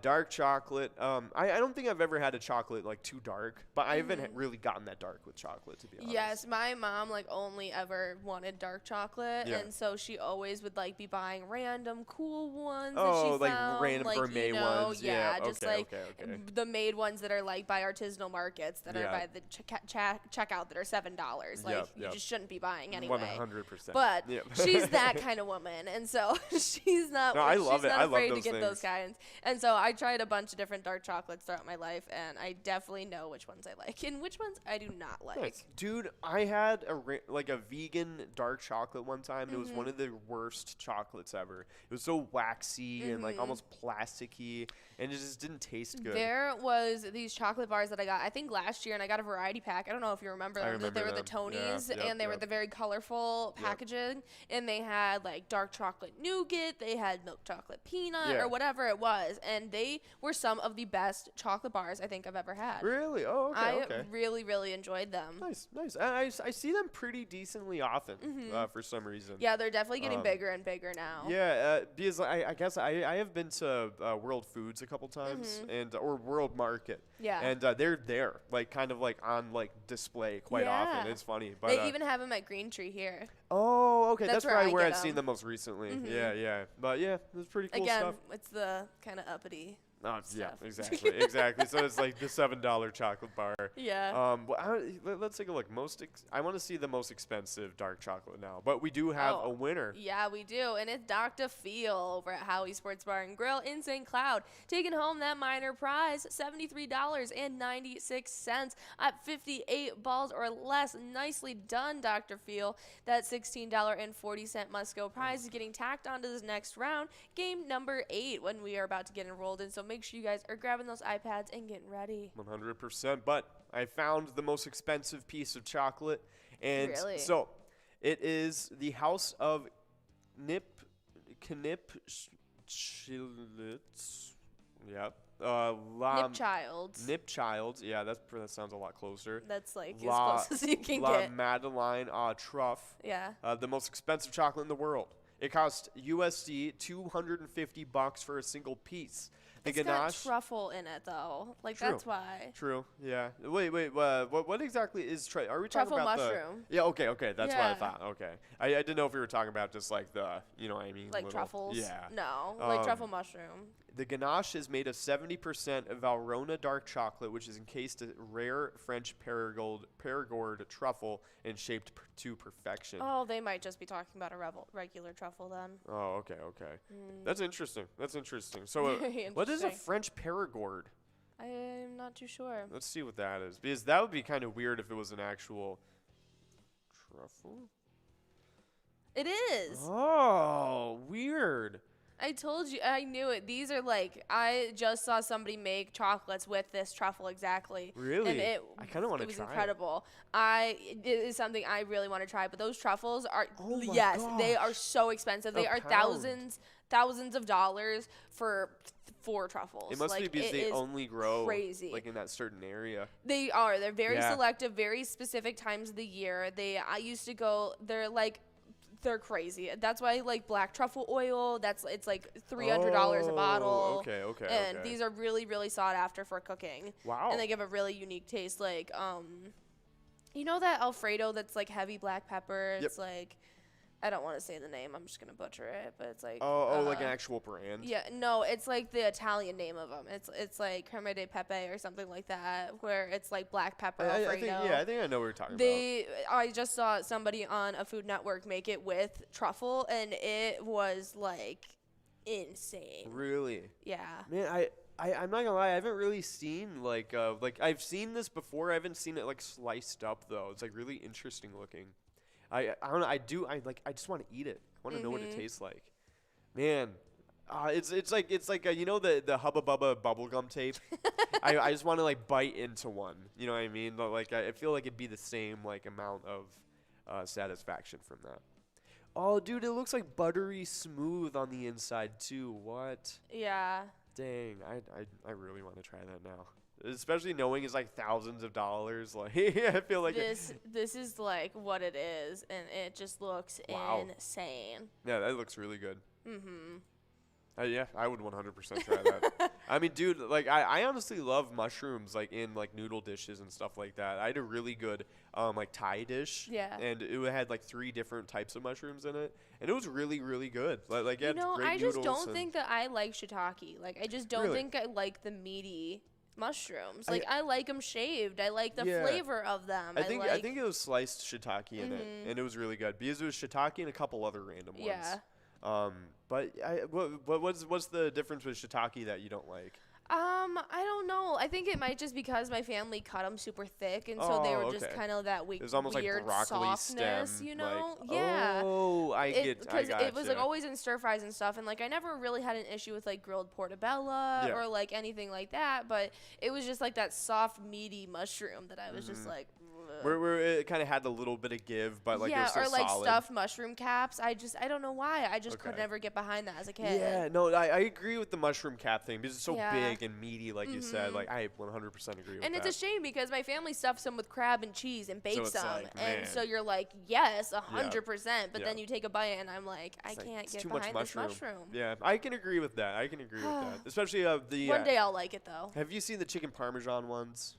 dark chocolate, I don't think I've ever had a chocolate like too dark, but I haven't really gotten that dark with chocolate, to be honest. Yes, my mom like only ever wanted dark chocolate, and so she always would like be buying random cool ones that she like found, random gourmet ones. Yeah, just okay, like okay. the made ones that are like by artisanal markets that are by the checkout that are $7. Like you just shouldn't be buying anyway. 100%. But she's that kind of woman, and so she's not. No, I love she's it. not I love afraid those to get things. those kinds, and so I tried a bunch of different dark chocolates throughout my life, and I definitely know which ones I like and which ones I do not like. Nice. Dude, I had a vegan dark chocolate one time. It was one of the worst chocolates ever. It was so waxy and like almost plasticky, and it just didn't taste good. There was these chocolate bars that I got, I think last year, and I got a variety pack. I don't know if you remember them. remember they were them. the Tonys, Yeah, and they were the very colorful packaging, and they had like dark chocolate nougat, they had milk chocolate peanut, or whatever it was, and they were some of the best chocolate bars I think I've ever had. Really? Oh, okay. I really, really enjoyed them. Nice. I see them pretty decently often for some reason. Yeah, they're definitely getting bigger and bigger now. Yeah, because I guess I have been to World Foods a couple times or World Market. Yeah. And they're there, like kind of like on like display quite often. It's funny. But they even have them at Green Tree here. Oh, okay. That's probably where I've get seen them most recently. Yeah. But yeah, it's pretty cool Again, stuff. it's the kind of uppity. Oh, yeah, stuff. exactly. So it's like the $7 chocolate bar. Yeah. Let's take a look. I want to see the most expensive dark chocolate now, but we do have a winner. Yeah, we do, and it's Dr. Feel over at Howie Sports Bar and Grill in St. Cloud, taking home that minor prize, $73.96 at 58 balls or less. Nicely done, Dr. Feel. That $16.40 must-go prize is getting tacked onto this next round, game number 8, when we are about to get enrolled in. So make sure you guys are grabbing those iPads and getting ready. 100%. But I found the most expensive piece of chocolate, and really? So it is the House of Knipschlitz. Yep. Nipchilds. Yeah, that sounds a lot closer. That's like as close as you can get. Madeline Truff. Yeah. The most expensive chocolate in the world. It cost USD $250 for a single piece. It's got truffle in it, though. Like, True. that's why. True. Yeah. Wait. What exactly is are we talking Truffle about mushroom. Yeah. Okay. That's what I thought. Okay. I didn't know if we were talking about just like the, you know what I mean? Like truffles. Yeah. No. Like truffle mushroom. The ganache is made of 70% of Valrhona dark chocolate, which is encased in rare French Périgord truffle and shaped to perfection. Oh, they might just be talking about a regular truffle then. Oh, okay. That's interesting. So, what is a French Périgord? I'm not too sure. Let's see what that is, because that would be kind of weird if it was an actual truffle. It is. Oh, weird. I told you, I knew it. These are like, I just saw somebody make chocolates with this truffle exactly. Really? And I kind of want to try it. Was incredible. It is something I really want to try, but those truffles are, they are so expensive. They are thousands of dollars for 4 truffles. It must be because they only grow like in that certain area. They are. They're very selective, very specific times of the year. I used to go, they're crazy. That's why like black truffle oil. It's like $300 a bottle. Okay. And these are really, really sought after for cooking. Wow. And they give a really unique taste. Like, you know that Alfredo that's like heavy black pepper. It's like, I don't want to say the name. I'm just gonna butcher it. But it's like like an actual brand. Yeah, no, it's like the Italian name of them. It's like creme de pepe or something like that, where it's like black pepper Alfredo. I think I know what you're talking about. I just saw somebody on a Food Network make it with truffle, and it was like insane. Really? Yeah. Man, I'm not gonna lie. I haven't really seen like I've seen this before. I haven't seen it like sliced up though. It's like really interesting looking. I don't know. I just want to eat it. I want to know what it tastes like. Man, It's like you know the Hubba Bubba bubblegum tape. I just want to like bite into one. You know what I mean? But, like I feel like it'd be the same like amount of satisfaction from that. Oh, dude, it looks like buttery smooth on the inside too. What? Yeah. Dang, I really want to try that now. Especially knowing it's like thousands of dollars. Like I feel like this is like what it is, and it just looks insane. Yeah, that looks really good. Mhm. Yeah, I would 100% try that. I mean, dude, like I honestly love mushrooms, like in like noodle dishes and stuff like that. I had a really good like Thai dish. Yeah. And it had like 3 different types of mushrooms in it, and it was really really good. Like it had great I just noodles don't think that I like shiitake. Like I just don't Really? think I like the meaty mushrooms. Like I like them shaved. I like the flavor of them. I think it was sliced shiitake in it, and it was really good because it was shiitake and a couple other random ones. Yeah. But what's the difference with shiitake that you don't like? I don't know. I think it might just because my family cut them super thick, and so they were just kind of that it was almost weird like broccoli softness, stem, you know? like, Yeah. Oh, I Because got it was like always in stir fries and stuff, and like I never really had an issue with like grilled portobello or like anything like that, but it was just like that soft meaty mushroom that I was just like. Where it kind of had a little bit of give, but like it was still or like solid. stuffed mushroom caps. I don't know why. I just could never get behind that as a kid. Yeah, no, I agree with the mushroom cap thing because it's so big and meaty, like you said. Like I 100% agree with that. And it's a shame because my family stuffs them with crab and cheese and bakes them, like, and so you're like, yes, 100%. But then you take a bite and I'm like, I can't get behind this mushroom. Yeah, I can agree with that. Especially the. One day I'll like it though. Have you seen the chicken parmesan ones?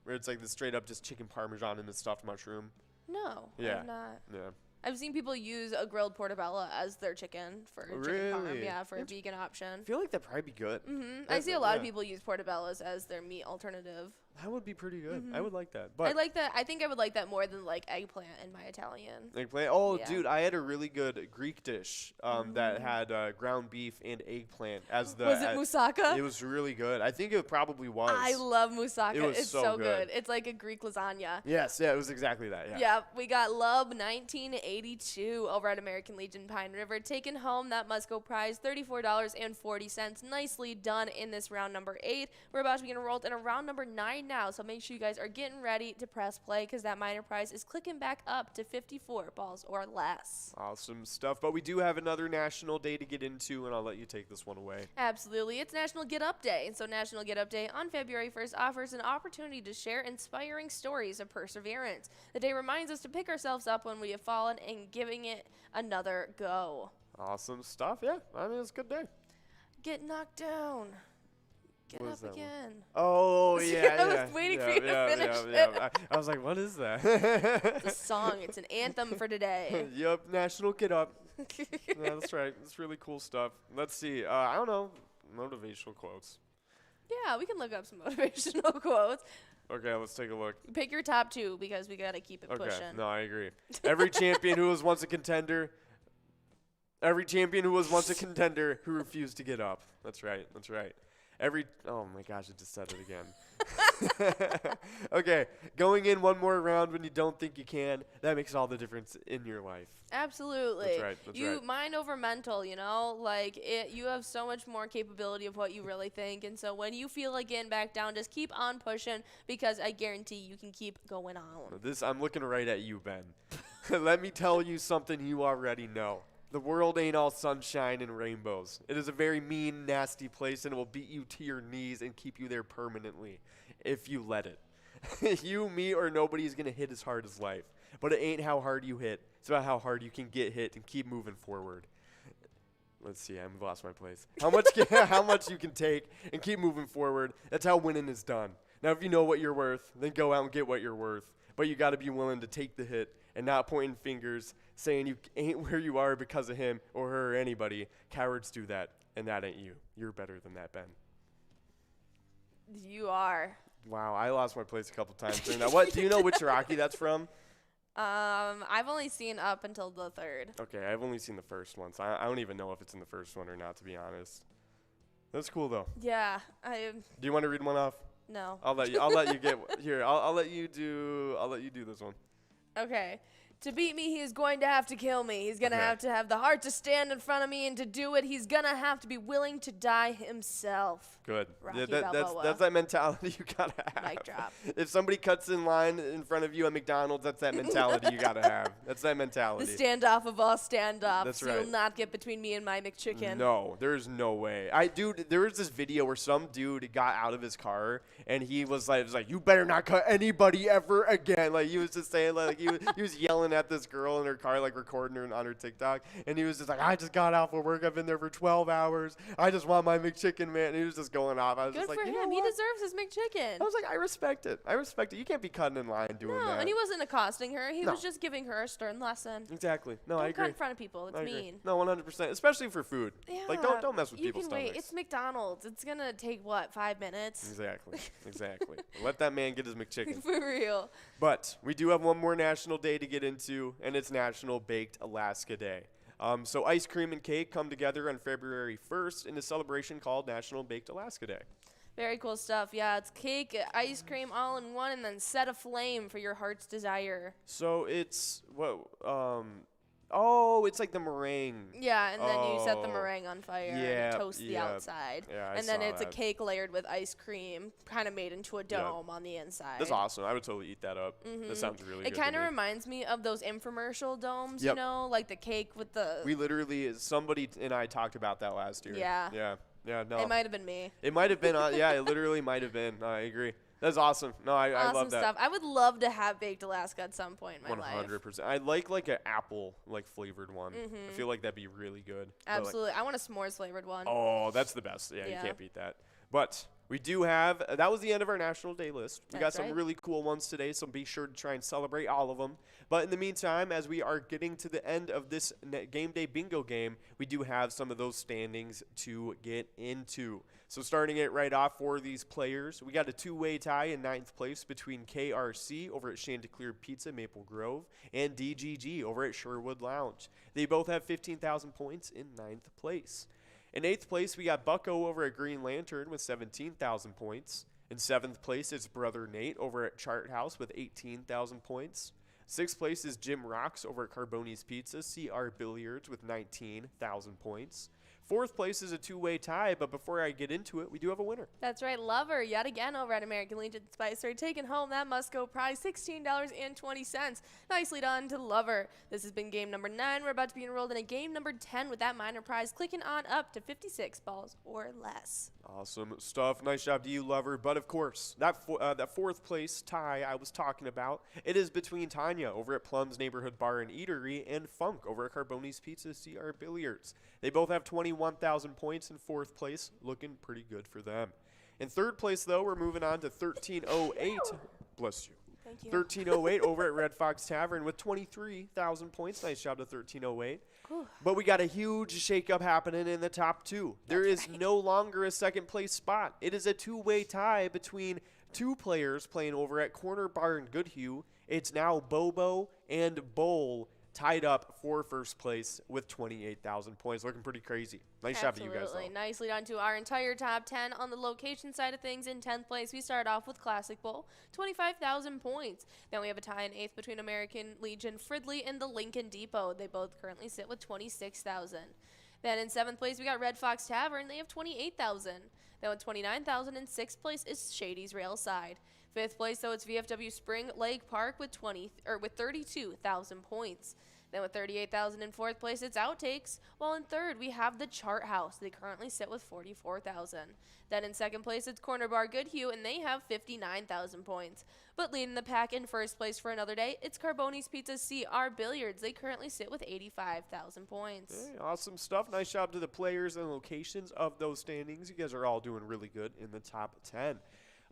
Where it's like the straight up just chicken parmesan and the stuffed mushroom. No, Yeah. I've not. Yeah. I've seen people use a grilled portobello as their chicken for chicken parm. Yeah, for a vegan option. I feel like that'd probably be good. I see a lot of people use portobellos as their meat alternative. That would be pretty good. I would like that. But I like that. I think I would like that more than like eggplant in my Italian. Eggplant. Oh, dude, I had a really good Greek dish that had ground beef and eggplant as the. Was it moussaka? It was really good. I think it probably was. I love moussaka. It's so good. good. It's like a Greek lasagna. Yes, yeah, it was exactly that. Yeah. Yep, we got Lub 1982 over at American Legion Pine River, taking home that Musco prize, $34.40. Nicely done in this round number 8. We're about to begin enrolled in a round number 9 now, so make sure you guys are getting ready to press play because that minor prize is clicking back up to 54 balls or less. Awesome stuff. But we do have another national day to get into, and I'll let you take this one away. Absolutely. It's National Get Up Day, and so National Get Up Day on February 1st offers an opportunity to share inspiring stories of perseverance. The day reminds us to pick ourselves up when we have fallen and giving it another go. Awesome stuff. Yeah, I mean, it's a good day. Get knocked down. Get What up is that one? again. Oh, yeah. I was waiting for you to finish it. I was like, what is that? It's a song. It's an anthem for today. Yep, National Get Up. Yeah, that's right. It's really cool stuff. Let's see. I don't know. Motivational quotes. Yeah, we can look up some motivational quotes. Okay, let's take a look. Pick your top 2 because we got to keep it Okay, pushing. no, I agree. Every champion who was once a contender who refused to get up. That's right. Oh my gosh, I just said it again. Okay, going in one more round when you don't think you can, that makes all the difference in your life. Absolutely. That's right. Mind over mental, you know? Like, you have so much more capability of what you really think. And so when you feel like getting back down, just keep on pushing because I guarantee you can keep going on. I'm looking right at you, Ben. Let me tell you something you already know. The world ain't all sunshine and rainbows. It is a very mean, nasty place, and it will beat you to your knees and keep you there permanently if you let it. You, me, or nobody is going to hit as hard as life. But it ain't how hard you hit. It's about how hard you can get hit and keep moving forward. Let's see, I've lost my place. How much you can take and keep moving forward. That's how winning is done. Now, if you know what you're worth, then go out and get what you're worth. But you got to be willing to take the hit and not pointing fingers, saying you ain't where you are because of him or her or anybody. Cowards do that, and that ain't you. You're better than that, Ben. You are. Wow, I lost my place a couple times during that. What? Do you know which Rocky that's from? I've only seen up until the 3rd. Okay, I've only seen the first one, so I don't even know if it's in the first one or not, to be honest. That's cool though. Yeah, Do you want to read one off? No. I'll let you get here. I'll let you do this one. Okay. To beat me, he is going to have to kill me. He's going to have the heart to stand in front of me, and to do it, he's going to have to be willing to die himself. Good. Rocky That's that mentality you got to have. Mic drop. If somebody cuts in line in front of you at McDonald's, that's that mentality you got to have. That's that mentality. The standoff of all standoffs. That's right. You'll not get between me and my McChicken. No, there's no way. Dude, there was this video where some dude got out of his car, and he was like, you better not cut anybody ever again. Like, he was just saying, like, he was yelling at this girl in her car, like, recording her on her TikTok, and he was just like, I just got out for work. I've been there for 12 hours. I just want my McChicken, man. And he was just going off. I was just like, Good for him. He deserves his McChicken. I was like, I respect it. You can't be cutting in line doing that. No, and he wasn't accosting her. He was just giving her a stern lesson. Exactly. No, Don't I agree. cut in front of people. It's mean. No, 100%. Especially for food. Yeah. Like, don't mess with people's stomachs. Wait. It's McDonald's. It's going to take, 5 minutes? Exactly. Let that man get his McChicken. For real. But we do have one more national day to get into, and it's National Baked Alaska Day. So ice cream and cake come together on February 1st in a celebration called National Baked Alaska Day. Very cool stuff. Yeah, it's cake, ice cream all in one, and then set aflame for your heart's desire. So it's it's like the meringue. Yeah, and then you set the meringue on fire and toast the outside. Yeah, and then it's a cake layered with ice cream, kind of made into a dome on the inside. That's awesome. I would totally eat that up. That sounds really good. It kind of reminds me of those infomercial domes, you know, like the cake with the... We literally, somebody and I talked about that last year. Yeah. Yeah, no. It might have been me. It might have been, it literally might have been. No, I agree. That's awesome. No, I love that. Stuff. I would love to have baked Alaska at some point in my life. 100%. I like an apple flavored one. I feel like that'd be really good. Absolutely. I want a s'mores flavored one. Oh, that's the best. Yeah, you can't beat that. But we do have, that was the end of our National Day list. We got some really cool ones today, so be sure to try and celebrate all of them. But in the meantime, as we are getting to the end of this Game Day Bingo game, we do have some of those standings to get into. So starting it right off for these players, we got a two-way tie in 9th place between KRC over at Chanticleer Pizza Maple Grove and DGG over at Sherwood Lounge. They both have 15,000 points in 9th place. In 8th place, we got Bucko over at Green Lantern with 17,000 points. In 7th place, it's Brother Nate over at Chart House with 18,000 points. 6th place is Jim Rocks over at Carboni's Pizza, CR Billiards with 19,000 points. 4th place is a two-way tie, but before I get into it, we do have a winner. That's right, Lover, yet again over at American Legion Spicery, taking home that must-go prize, $16.20. Nicely done to Lover. This has been game number 9. We're about to be enrolled in a game number 10 with that minor prize, clicking on up to 56 balls or less. Awesome stuff. Nice job to you, Lover. But, of course, that 4th place tie I was talking about, it is between Tanya over at Plum's Neighborhood Bar and Eatery and Funk over at Carboni's Pizza, CR Billiards. They both have 21,000 points in 4th place, looking pretty good for them. In 3rd place, though, we're moving on to 1308. Bless you. Thank you. 1308 over at Red Fox Tavern with 23,000 points. Nice job to 1308. Whew. But we got a huge shakeup happening in the top 2. There is no longer a 2nd place spot. It is a two-way tie between 2 players playing over at Corner Bar in Goodhue. It's now Bobo and Bowl tied up for 1st place with 28,000 points. Looking pretty crazy. Nice job to you guys, though. Nicely done to our entire top 10. On the location side of things, in 10th place, we start off with Classic Bowl, 25,000 points. Then we have a tie in 8th between American Legion Fridley and the Lincoln Depot. They both currently sit with 26,000. Then in 7th place, we got Red Fox Tavern. They have 28,000. Then with 29,000 in 6th place is Shady's Railside. 5th place, though, it's VFW Spring Lake Park with 32,000 points. Then with 38,000 in 4th place, it's Outtakes. While in 3rd, we have the Chart House. They currently sit with 44,000. Then in 2nd place, it's Corner Bar Goodhue, and they have 59,000 points. But leading the pack in 1st place for another day, it's Carboni's Pizza CR Billiards. They currently sit with 85,000 points. Hey, awesome stuff. Nice job to the players and locations of those standings. You guys are all doing really good in the top 10.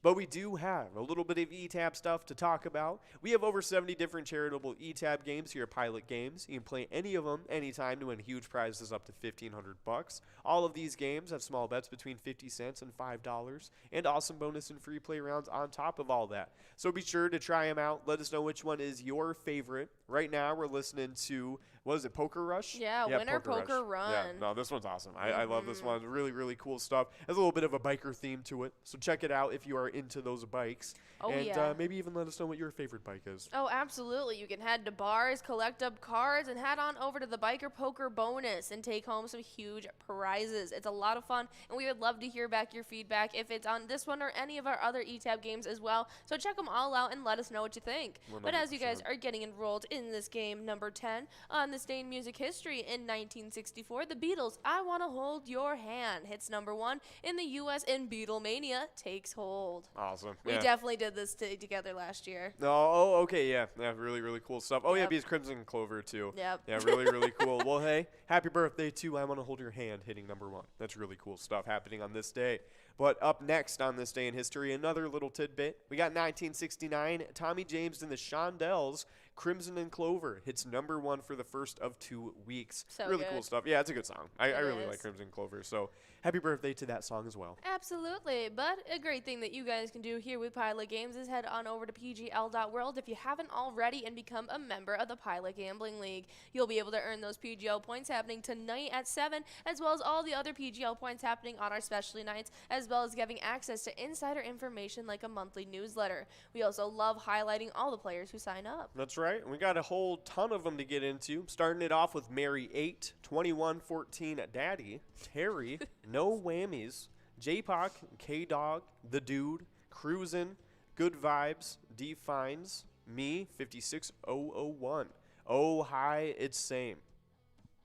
But we do have a little bit of eTab stuff to talk about. We have over 70 different charitable eTab games here at Pilot Games. You can play any of them anytime to win huge prizes up to $1,500. All of these games have small bets between 50 cents and $5 and awesome bonus and free play rounds on top of all that. So be sure to try them out. Let us know which one is your favorite Right now, we're listening to, what is it, Poker Rush? Yeah, Winter Poker Run. Yeah, no, this one's awesome. I love this one. Really, really cool stuff. Has a little bit of a biker theme to it, so check it out if you are into those bikes. Oh, and yeah. Maybe even let us know what your favorite bike is. Oh, absolutely. You can head to bars, collect up cards, and head on over to the Biker Poker bonus and take home some huge prizes. It's a lot of fun, and we would love to hear back your feedback if it's on this one or any of our other ETAB games as well. So check them all out and let us know what you think. 100%. But as you guys are getting enrolled in this game, number 10, on this day in music history, in 1964, the Beatles' I Wanna Hold Your Hand hits number 1 in the U.S. and Beatlemania takes hold. Awesome. We definitely did this together last year. Oh, okay, yeah. Yeah, really, really cool stuff. Oh, yeah, Yep. because Crimson Clover, too. Yep. Yeah, really, really cool. Well, hey, happy birthday to I Wanna Hold Your Hand hitting number 1. That's really cool stuff happening on this day. But up next on this day in history, another little tidbit. We got 1969, Tommy James and the Shondells, Crimson and Clover hits number 1 for the first of 2 weeks. So really good. cool stuff. Yeah, it's a good song. I really is. like Crimson Clover. So happy birthday to that song as well. Absolutely, but a great thing that you guys can do here with Pilot Games is head on over to pgl.world if you haven't already and become a member of the Pilot Gambling League. You'll be able to earn those PGL points happening tonight at 7, as well as all the other PGL points happening on our specialty nights, as well as giving access to insider information like a monthly newsletter. We also love highlighting all the players who sign up. That's right. We got a whole ton of them to get into. Starting it off with Mary 8, 2114 Daddy, Terry, No Whammies, J-Poc, K-Dog, The Dude, Cruisin', Good Vibes, D-Fines, Me, 56001. Oh, hi, it's same.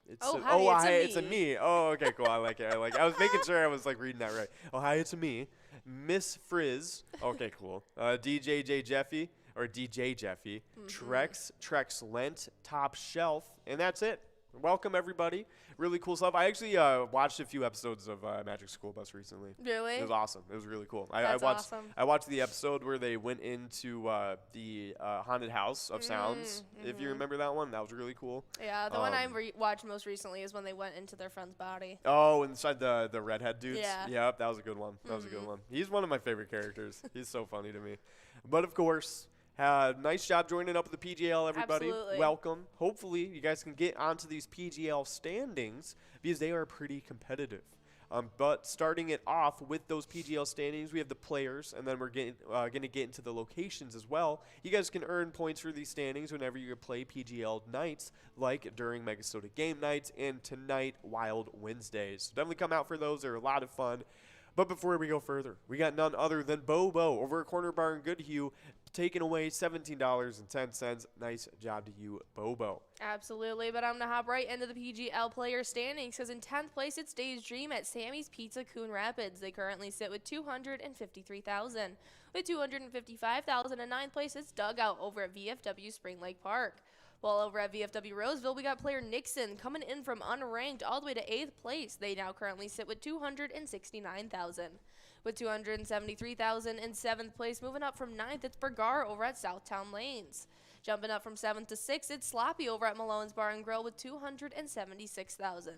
It's it's a it's a me. Oh, okay, cool. I like it. I was making sure I was like reading that right. Oh, hi, it's a me. Miss Frizz. Okay, cool. DJ Jeffy or DJ Jeffy. Trex Lent, Top Shelf, and that's it. Welcome everybody. Really cool stuff. I actually watched a few episodes of Magic School Bus recently. Really? It was awesome. It was really cool. That's awesome. I watched the episode where they went into the haunted house of sounds. If you remember that one, that was really cool. Yeah, the one I watched most recently is when they went into their friend's body. Oh, inside the redhead dudes? Yeah. Yep, that was a good one. That was a good one. He's one of my favorite characters. He's so funny to me. But of course, nice job joining up with the PGL, everybody. Absolutely. Welcome. Hopefully, you guys can get onto these PGL standings because they are pretty competitive. But starting it off with those PGL standings, we have the players, and then we're going to get into the locations as well. You guys can earn points for these standings whenever you play PGL nights, like during MegaSota game nights and tonight Wild Wednesdays. So definitely come out for those. They're a lot of fun. But before we go further, we got none other than Bobo over at Corner Bar in Goodhue, taking away $17.10. Nice job to you, Bobo. Absolutely, but I'm going to hop right into the PGL player standings because in 10th place, it's Dave's Dream at Sammy's Pizza, Coon Rapids. They currently sit with $253,000. With $255,000 in 9th place, it's Dugout over at VFW Spring Lake Park. While over at VFW Roseville, we got player Nixon coming in from unranked all the way to 8th place. They now currently sit with $269,000. With $273,000 in 7th place, moving up from 9th, it's Bergar over at Southtown Lanes. Jumping up from 7th to 6th, it's Sloppy over at Malone's Bar and Grill with $276,000.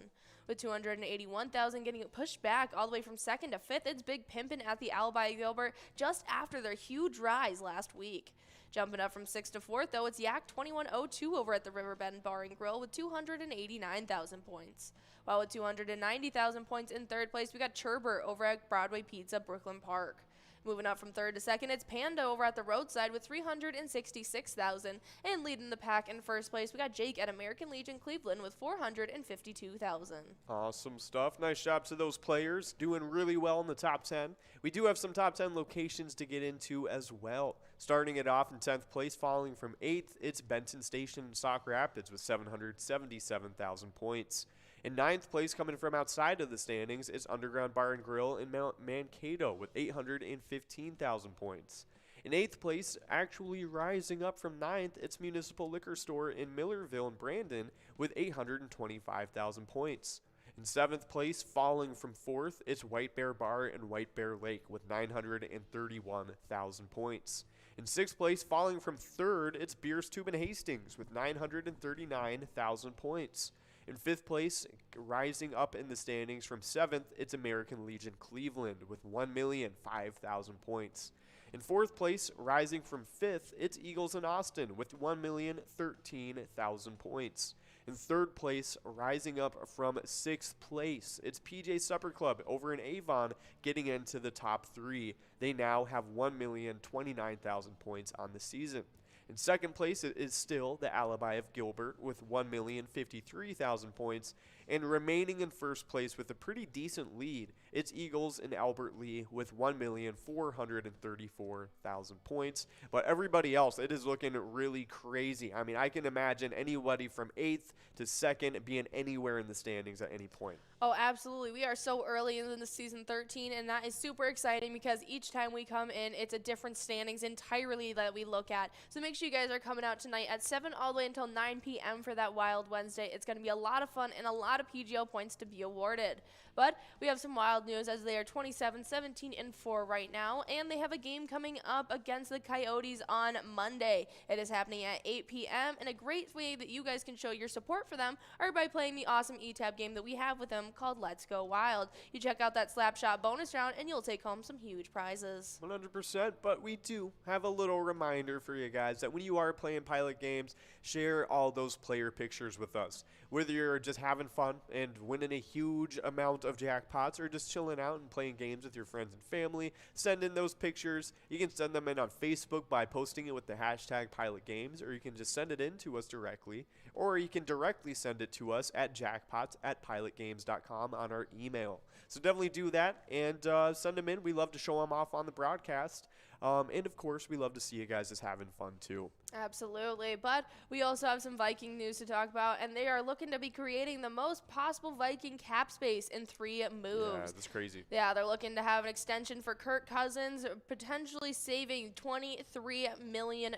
With $281,000 getting pushed back all the way from 2nd to 5th, it's Big Pimpin' at the Alibi Gilbert just after their huge rise last week. Jumping up from 6th to 4th, though, it's Yak 2102 over at the Riverbend Bar and Grill with 289,000 points. While with 290,000 points in 3rd place, we got Churber over at Broadway Pizza, Brooklyn Park. Moving up from 3rd to 2nd, it's Panda over at the Roadside with 366,000. And leading the pack in 1st place, we got Jake at American Legion Cleveland with 452,000. Awesome stuff. Nice job to those players. Doing really well in the top 10. We do have some top 10 locations to get into as well. Starting it off in 10th place, falling from 8th, it's Benton Station in Sauk Rapids with 777,000 points. In 9th place, coming from outside of the standings, is Underground Bar and Grill in Mankato with 815,000 points. In 8th place, actually rising up from 9th, it's Municipal Liquor Store in Millerville and Brandon with 825,000 points. In 7th place, falling from 4th, it's White Bear Bar and White Bear Lake with 931,000 points. In 6th place, falling from 3rd, it's Beers Tube and Hastings with 939,000 points. In 5th place, rising up in the standings from 7th, it's American Legion Cleveland with 1,005,000 points. In 4th place, rising from 5th, it's Eagles in Austin with 1,013,000 points. In 3rd place, rising up from 6th place, it's PJ Supper Club over in Avon getting into the top 3. They now have 1,029,000 points on the season. In 2nd place, it is still the Alibi of Gilbert with 1,053,000 points. And remaining in 1st place with a pretty decent lead, it's Eagles and Albert Lee with 1,434,000 points. But everybody else, it is looking really crazy. I mean, I can imagine anybody from 8th to 2nd being anywhere in the standings at any point. Oh, absolutely. We are so early in the season 13, and that is super exciting because each time we come in, it's a different standings entirely that we look at. So make sure you guys are coming out tonight at 7 all the way until 9 p.m. for that Wild Wednesday. It's going to be a lot of fun and a lot of PGO points to be awarded. But we have some wild news as they are 27-17-4 right now, and they have a game coming up against the Coyotes on Monday. It is happening at 8 p.m., and a great way that you guys can show your support for them are by playing the awesome eTab game that we have with them called Let's Go Wild. You check out that Slapshot bonus round, and you'll take home some huge prizes. 100%, but we do have a little reminder for you guys that when you are playing Pilot games, share all those player pictures with us. Whether you're just having fun and winning a huge amount of jackpots or just chilling out and playing games with your friends and family, send in those pictures. You can send them in on Facebook by posting it with the hashtag Pilot Games, or you can just send it in to us directly, or you can directly send it to us at jackpots@pilotgames.com on our email. So definitely do that and send them in. We love to show them off on the broadcast. And of course, we love to see you guys just having fun too. Absolutely, but we also have some Viking news to talk about, and they are looking to be creating the most possible Viking cap space in 3 moves. Yeah, that's crazy. Yeah, they're looking to have an extension for Kirk Cousins, potentially saving $23 million.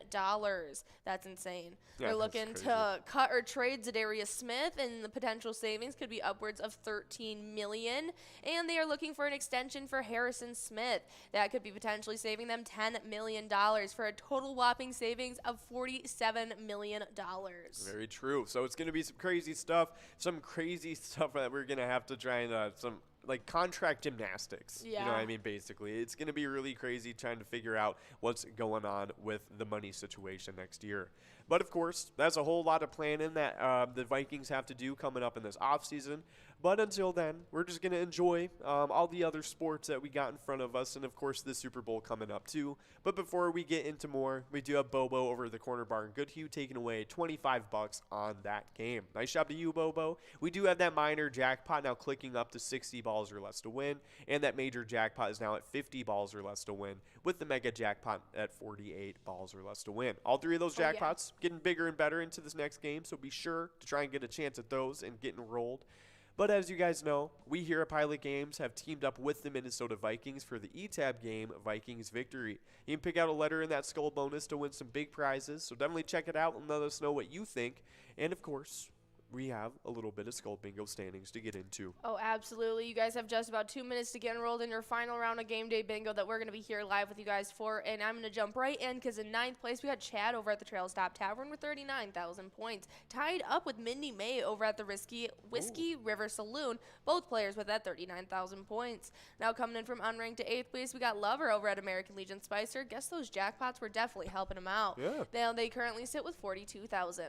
That's insane. Yeah, They're that's looking crazy. to cut or trade Zadarius Smith, and the potential savings could be upwards of $13 million. And they are looking for an extension for Harrison Smith. That could be potentially saving them $10 million for a total whopping savings of $47 million. Very true. So it's going to be some crazy stuff that we're going to have to try and some like contract gymnastics. Yeah. You know what I mean? Basically, it's going to be really crazy trying to figure out what's going on with the money situation next year. But of course, that's a whole lot of planning that the Vikings have to do coming up in this offseason. But until then, we're just going to enjoy all the other sports that we got in front of us, and of course the Super Bowl coming up too. But before we get into more, we do have Bobo over at the Corner Bar in Goodhue taking away $25 on that game. Nice job to you, Bobo. We do have that minor jackpot now clicking up to 60 balls or less to win, and that major jackpot is now at 50 balls or less to win, with the mega jackpot at 48 balls or less to win. All 3 of those jackpots getting bigger and better into this next game, so be sure to try and get a chance at those and get enrolled. But as you guys know, we here at Pilot Games have teamed up with the Minnesota Vikings for the eTab game, Vikings Victory. You can pick out a letter in that skull bonus to win some big prizes, so definitely check it out and let us know what you think. And of course, we have a little bit of Skull Bingo standings to get into. Oh, absolutely. You guys have just about 2 minutes to get enrolled in your final round of Game Day Bingo that we're going to be here live with you guys for. And I'm going to jump right in because in 9th place, we got Chad over at the Trail Stop Tavern with 39,000 points. Tied up with Mindy May over at the Whiskey River Saloon. Both players with that 39,000 points. Now coming in from unranked to 8th place, we got Lover over at American Legion Spicer. Guess those jackpots were definitely helping him out. Yeah. Now they currently sit with 42,000.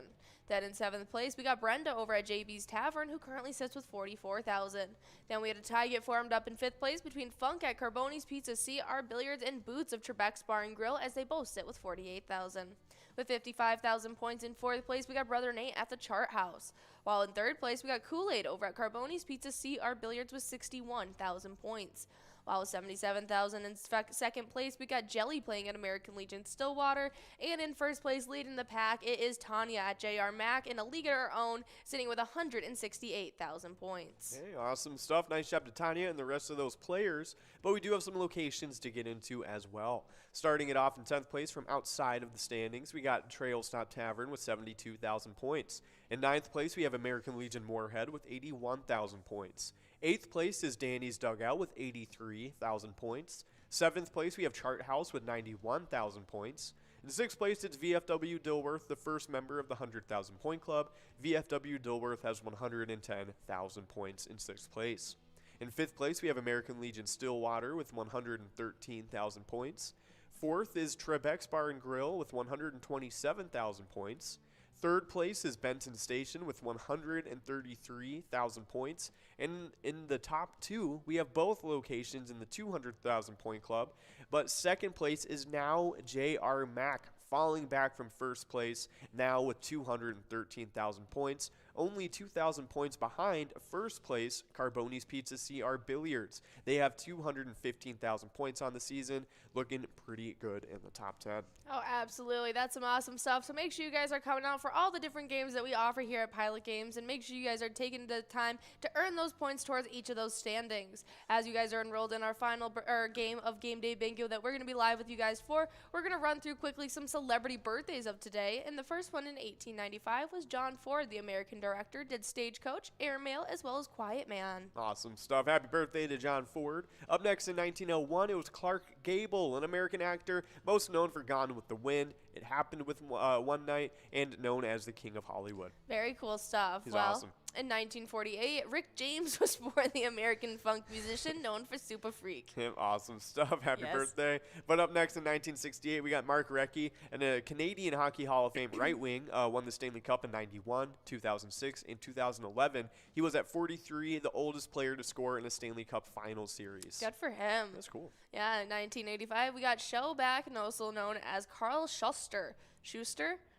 Then in 7th place, we got Brenda over at JB's Tavern, who currently sits with 44,000. Then we had a tie get formed up in 5th place between Funk at Carboni's Pizza, CR Billiards, and Boots of Trebek's Bar and Grill, as they both sit with 48,000. With 55,000 points in 4th place, we got Brother Nate at the Chart House. While in 3rd place, we got Kool-Aid over at Carboni's Pizza, CR Billiards with 61,000 points. While with 77,000 in 2nd place, we got Jelly playing at American Legion Stillwater. And in 1st place, leading the pack, it is Tanya at JR Mac in a league of her own, sitting with 168,000 points. Hey, awesome stuff. Nice job to Tanya and the rest of those players. But we do have some locations to get into as well. Starting it off in 10th place from outside of the standings, we got Trail Stop Tavern with 72,000 points. In 9th place, we have American Legion Moorhead with 81,000 points. 8th place is Danny's Dugout with 83,000 points. 7th place, we have Chart House with 91,000 points. In 6th place, it's VFW Dilworth, the first member of the 100,000 point club. VFW Dilworth has 110,000 points in 6th place. In 5th place, we have American Legion Stillwater with 113,000 points. 4th is Trebek's Bar and Grill with 127,000 points. 3rd place is Benton Station with 133,000 points. And in the top 2, we have both locations in the 200,000 point club. But 2nd place is now J.R. Mack, falling back from 1st place, now with 213,000 points. Only 2,000 points behind 1st place, Carboni's Pizza CR Billiards. They have 215,000 points on the season, looking pretty good in the top 10. Oh, absolutely. That's some awesome stuff. So make sure you guys are coming out for all the different games that we offer here at Pilot Games, and make sure you guys are taking the time to earn those points towards each of those standings. As you guys are enrolled in our final game of Game Day Bingo that we're going to be live with you guys for, we're going to run through quickly some celebrity birthdays of today. And the first one in 1895 was John Ford, the American director, did Stagecoach, Airmail, as well as Quiet Man. Awesome stuff. Happy birthday to John Ford. Up next in 1901, it was Clark Gable, an American actor most known for Gone with the Wind. It Happened with One Night, and known as the King of Hollywood. Very cool stuff. He's awesome. In 1948, Rick James was born, the American funk musician known for Super Freak. Awesome stuff. Happy birthday. But up next in 1968, we got Mark Recchi, and a Canadian Hockey Hall of Fame right wing, won the Stanley Cup in 91, 2006, and 2011. He was at 43, the oldest player to score in a Stanley Cup final series. Good for him. That's cool. Yeah, in 1985, we got Shellback, also known as Carl Schuster.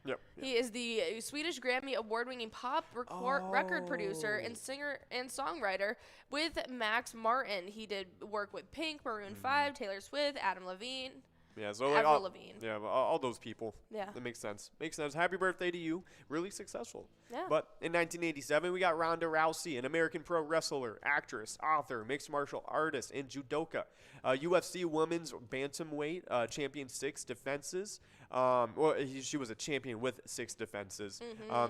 Yep. He is the Swedish Grammy award-winning pop record producer and singer and songwriter with Max Martin. He did work with Pink, Maroon 5, Taylor Swift, Adam Levine. Yeah, so like Avril Lavigne. Yeah, all those people. Yeah. That makes sense. Makes sense. Happy birthday to you. Really successful. Yeah. But in 1987, we got Ronda Rousey, an American pro wrestler, actress, author, mixed martial artist, and judoka. UFC women's bantamweight champion, 6 defenses. She was a champion with 6 defenses.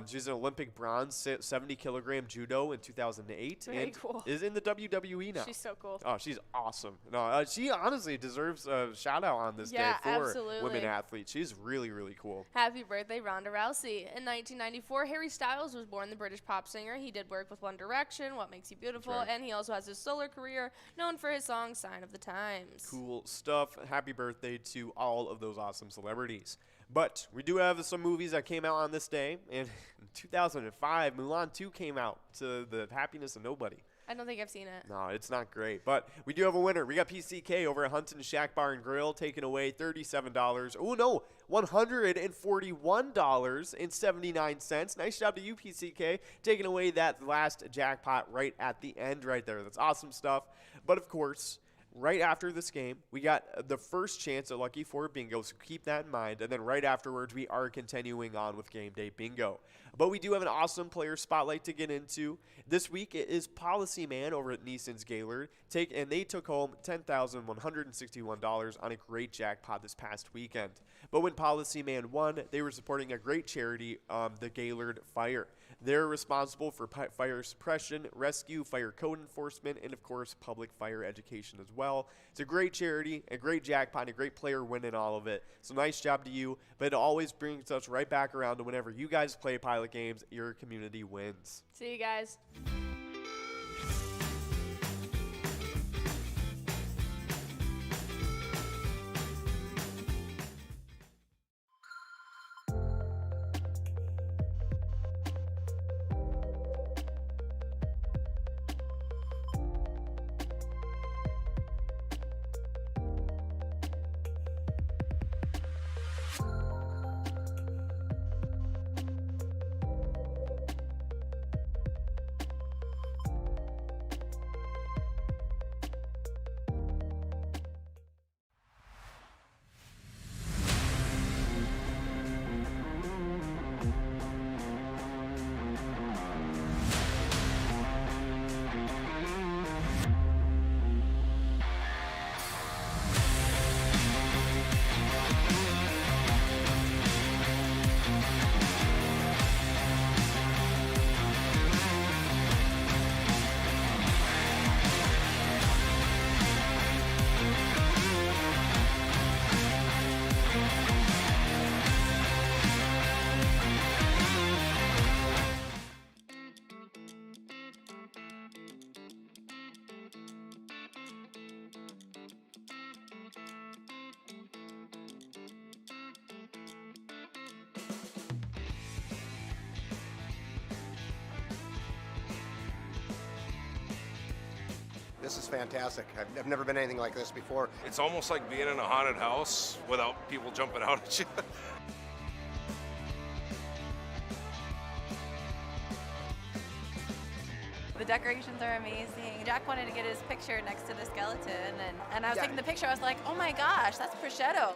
She's an Olympic bronze 70-kilogram judo in 2008. Very and cool. is in the WWE now. She's so cool. Oh, she's awesome. No, she honestly deserves a shout out on this day for absolutely. women athletes. She's really, really cool. Happy birthday, Ronda Rousey. In 1994, Harry Styles was born, the British pop singer. He did work with One Direction, What Makes You Beautiful, Right. and he also has his solo career known for his song Sign of the Times. Cool stuff. Happy birthday to all of those awesome celebrities. But we do have some movies that came out on this day. And in 2005, Mulan 2 came out, to the happiness of nobody. I don't think I've seen it. No, it's not great. But we do have a winner. We got PCK over at Huntington Shack Bar and Grill, taking away $37. Oh, no, $141.79. Nice job to you, PCK, taking away that last jackpot right at the end right there. That's awesome stuff. But, of course, right after this game, we got the first chance at Lucky 4 Bingo, so keep that in mind. And then right afterwards, we are continuing on with Game Day Bingo. But we do have an awesome player spotlight to get into. This week, it is Policy Man over at Neeson's Gaylord. And they took home $10,161 on a great jackpot this past weekend. But when Policy Man won, they were supporting a great charity, the Gaylord Fire. They're responsible for fire suppression, rescue, fire code enforcement, and, of course, public fire education as well. It's a great charity, a great jackpot, and a great player winning all of it. So nice job to you. But it always brings us right back around to whenever you guys play Pilot Games, your community wins. See you guys. This is fantastic. I've never been anything like this before. It's almost like being in a haunted house without people jumping out at you. The decorations are amazing. Jack wanted to get his picture next to the skeleton, and I was taking the picture. I was like, oh my gosh, that's prosciutto.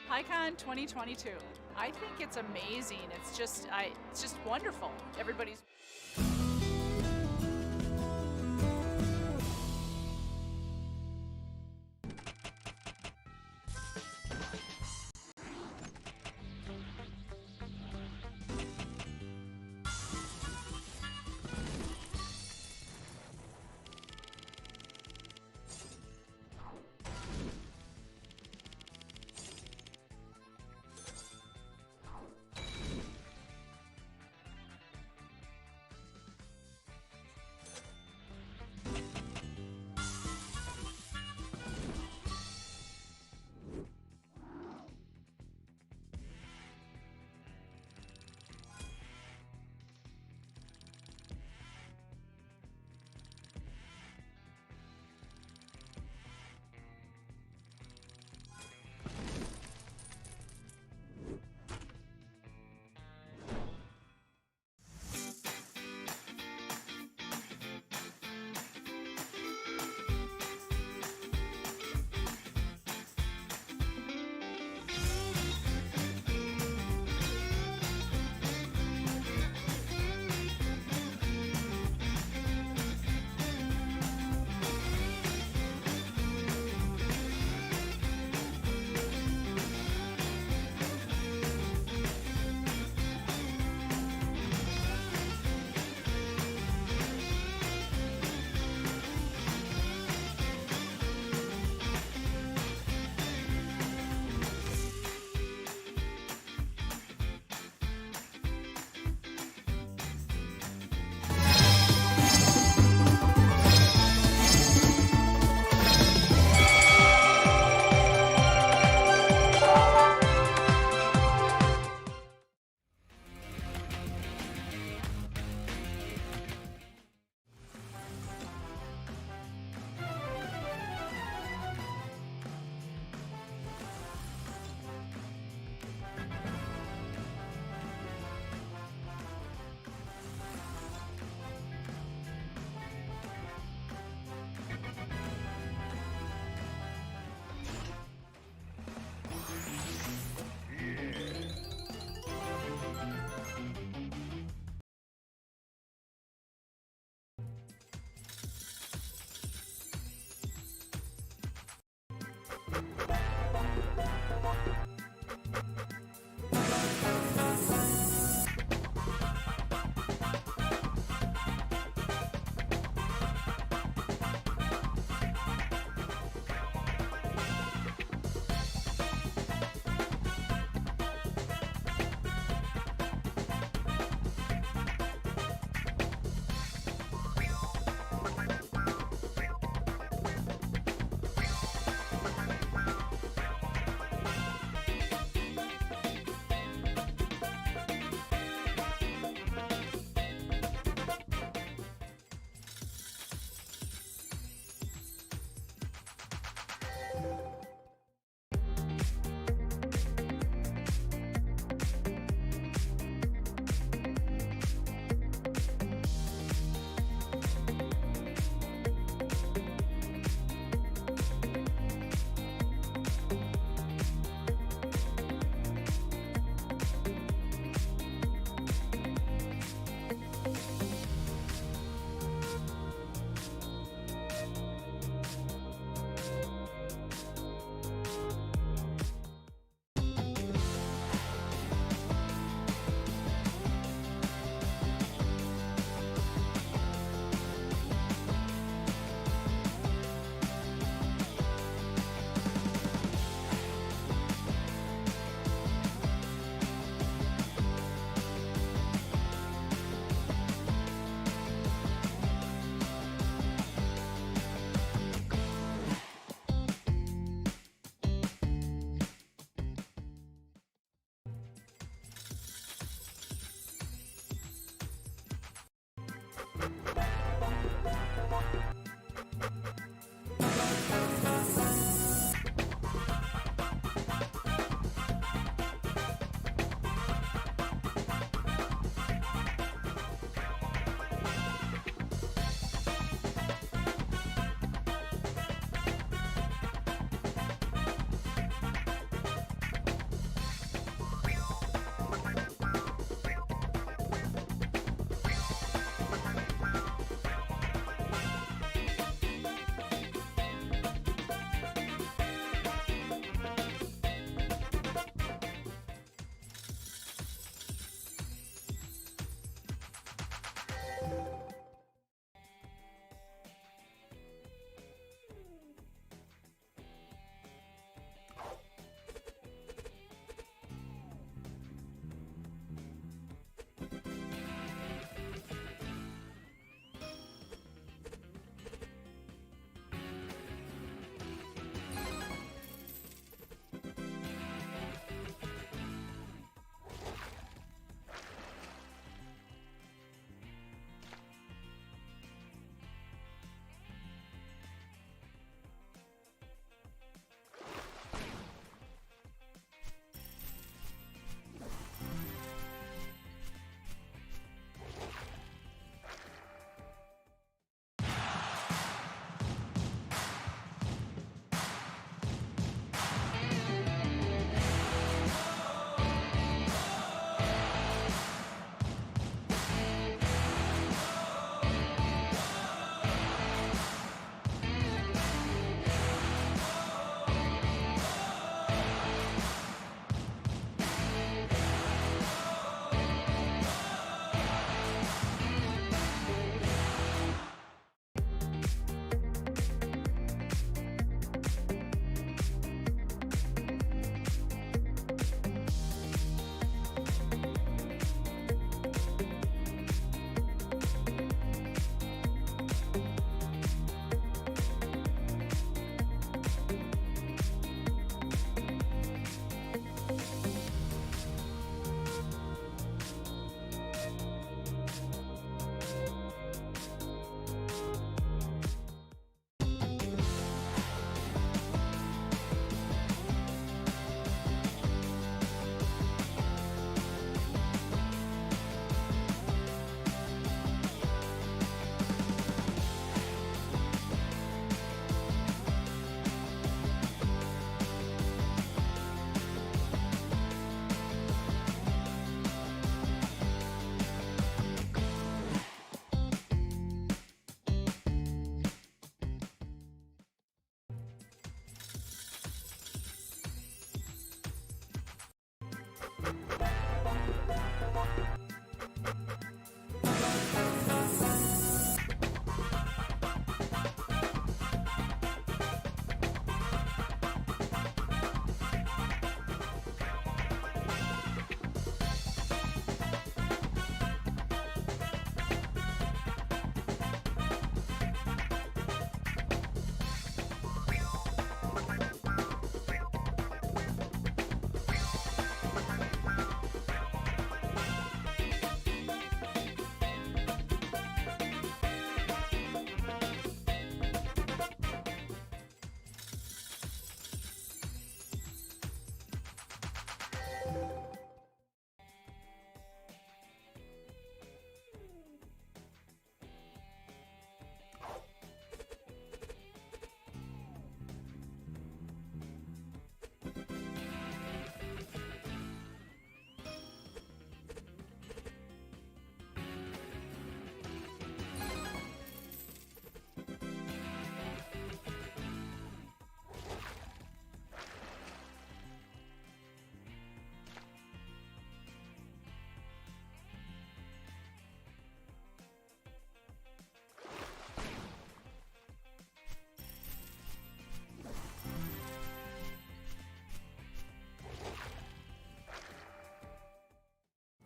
PyCon 2022. I think it's amazing. It's just wonderful. Everybody's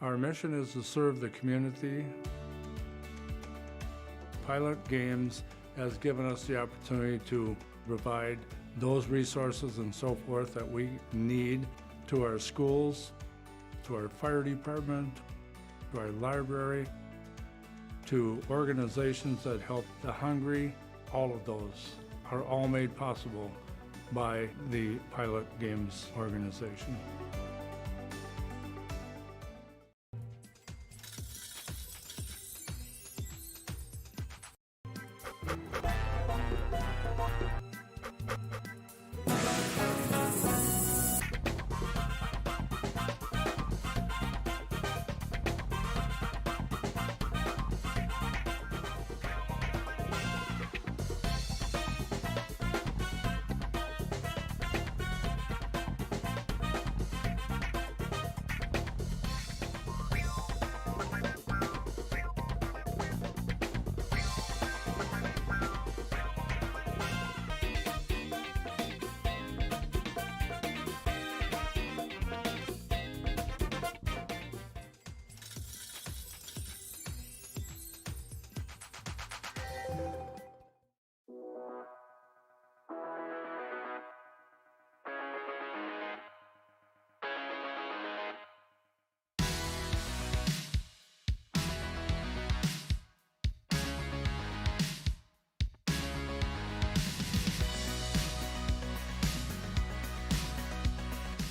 Our mission is to serve the community. Pilot Games has given us the opportunity to provide those resources and so forth that we need to our schools, to our fire department, to our library, to organizations that help the hungry. All of those are all made possible by the Pilot Games organization.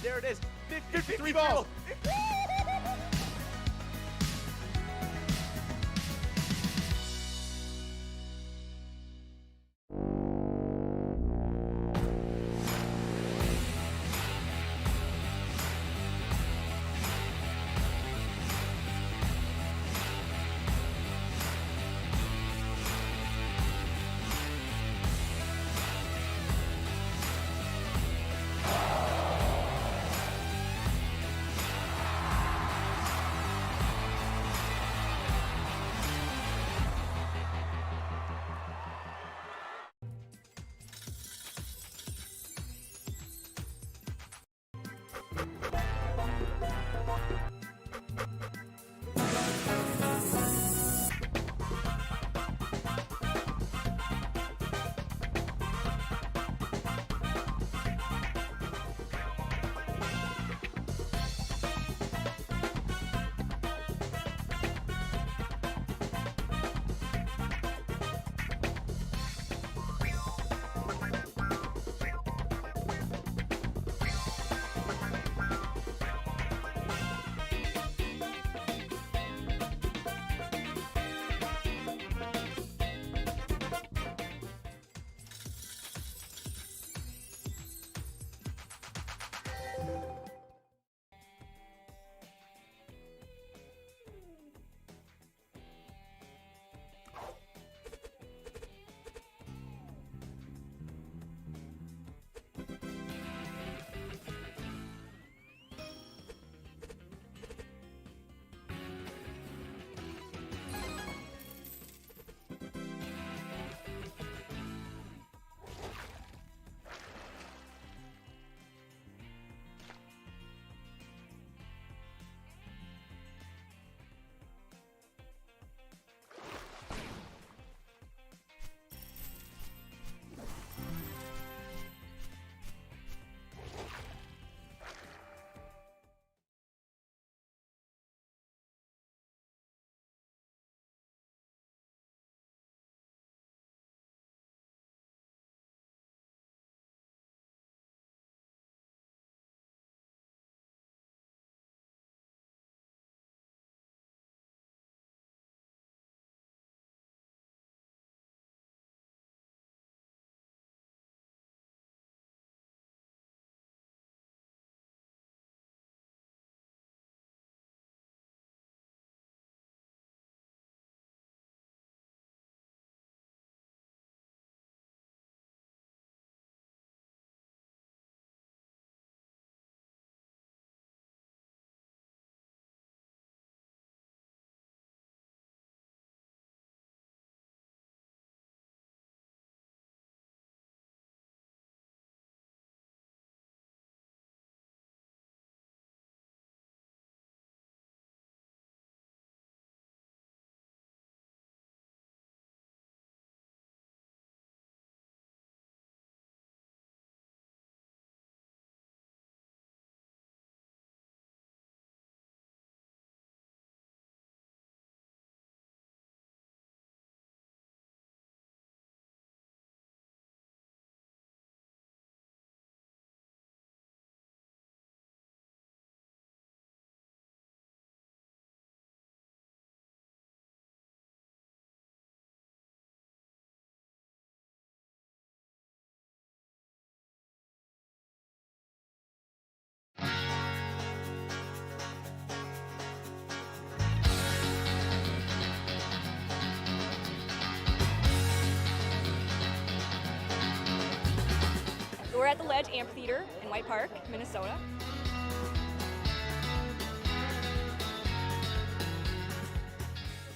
There it is. 53 balls. we're at the Ledge Amphitheater in White Park, Minnesota.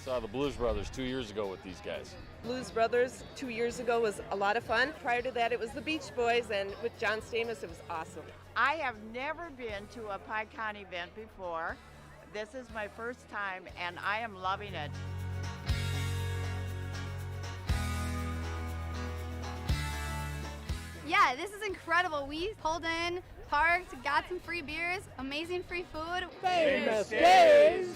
Saw the Blues Brothers 2 years ago with these guys. Blues Brothers 2 years ago was a lot of fun. Prior to that, it was the Beach Boys, and with John Stamos, it was awesome. I have never been to a PyCon event before. This is my first time, and I am loving it. Yeah, this is incredible. We pulled in, parked, got some free beers, amazing free food. Famous Days!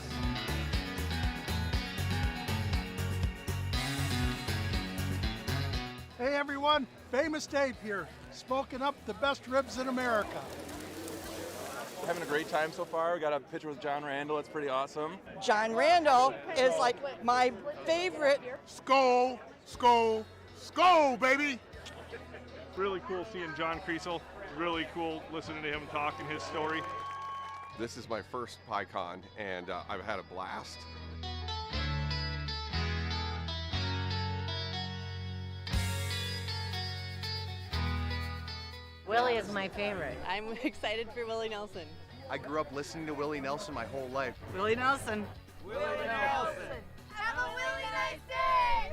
Hey everyone, Famous Dave here, smoking up the best ribs in America. Having a great time so far. We got a picture with John Randall. It's pretty awesome. John Randall is like my favorite. Skol, skol, skol, baby! Really cool seeing John Kriesel. Really cool listening to him talking his story. This is my first PyCon, and I've had a blast. Willie is my favorite. I'm excited for Willie Nelson. I grew up listening to Willie Nelson my whole life. Willie Nelson. Willie Nelson. Have a really nice day!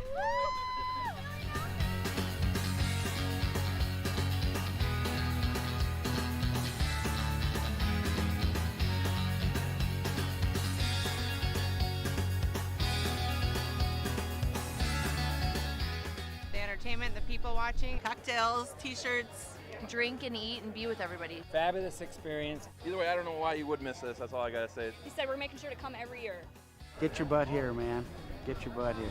The entertainment, the people watching, Cocktails, t-shirts. Drink and eat and be with everybody. Fabulous experience. Either way, I don't know why you would miss this. That's all I gotta say. He said we're making sure to come every year. Get your butt here, man. Get your butt here.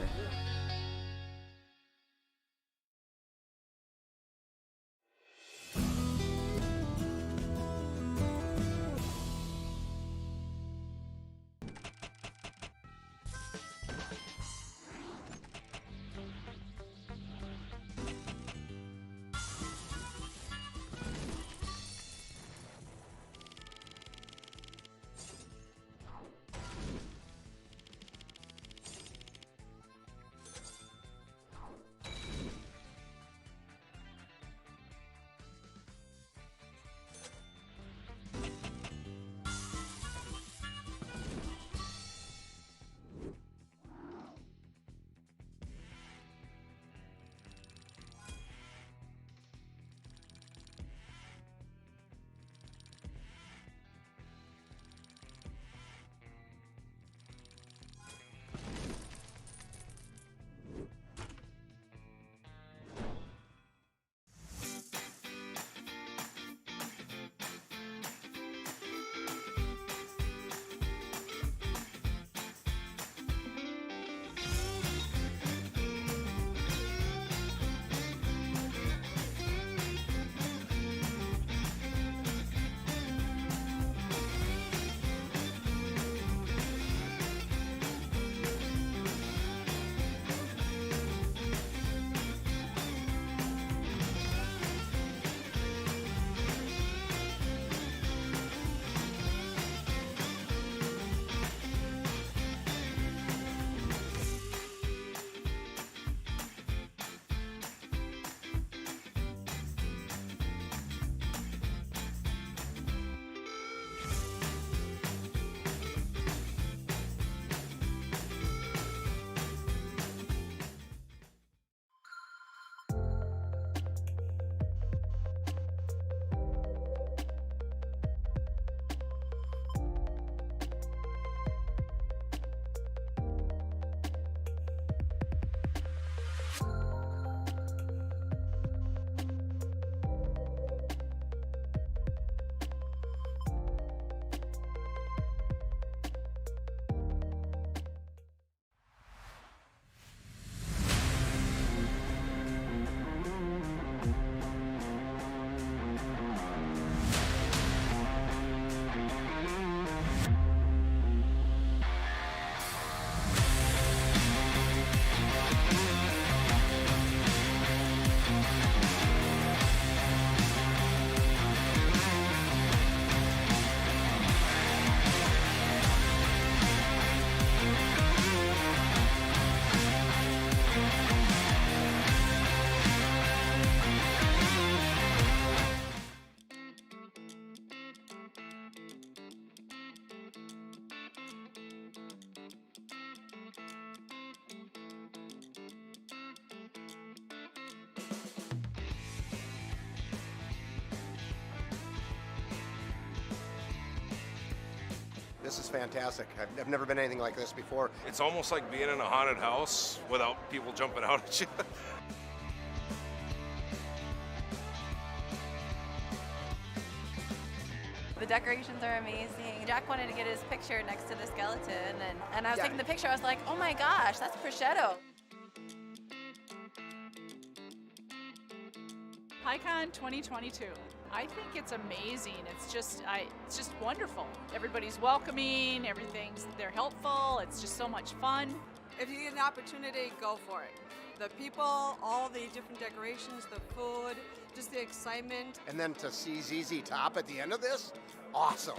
This is fantastic. I've never been anything like this before. It's almost like being in a haunted house without people jumping out at you. The decorations are amazing. Jack wanted to get his picture next to the skeleton, and I was taking the picture. I was like, oh my gosh, that's prosciutto. PyCon 2022. I think it's amazing. It's just wonderful. Everybody's welcoming. They're helpful. It's just so much fun. If you get an opportunity, go for it. The people, all the different decorations, the food, just the excitement. And then to see ZZ Top at the end of this, awesome.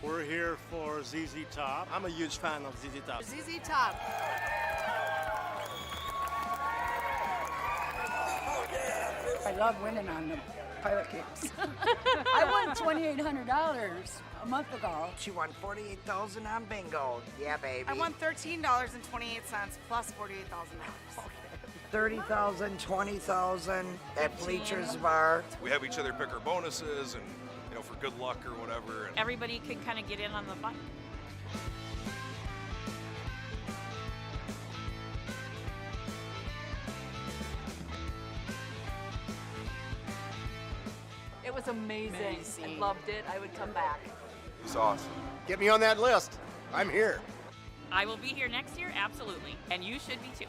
We're here for ZZ Top. I'm a huge fan of ZZ Top. ZZ Top. I love winning on the pilot kicks. I won $2,800 a month ago. She won $48,000 on bingo. Yeah, baby. I won $13.28 plus $48,000. $30,000, $20,000 at Bleachers Bar. We have each other pick our bonuses and, for good luck or whatever. And Everybody can kind of get in on the fun. It was amazing. I loved it. I would come back. It's awesome. Get me on that list. I'm here. I will be here next year, absolutely. And you should be too.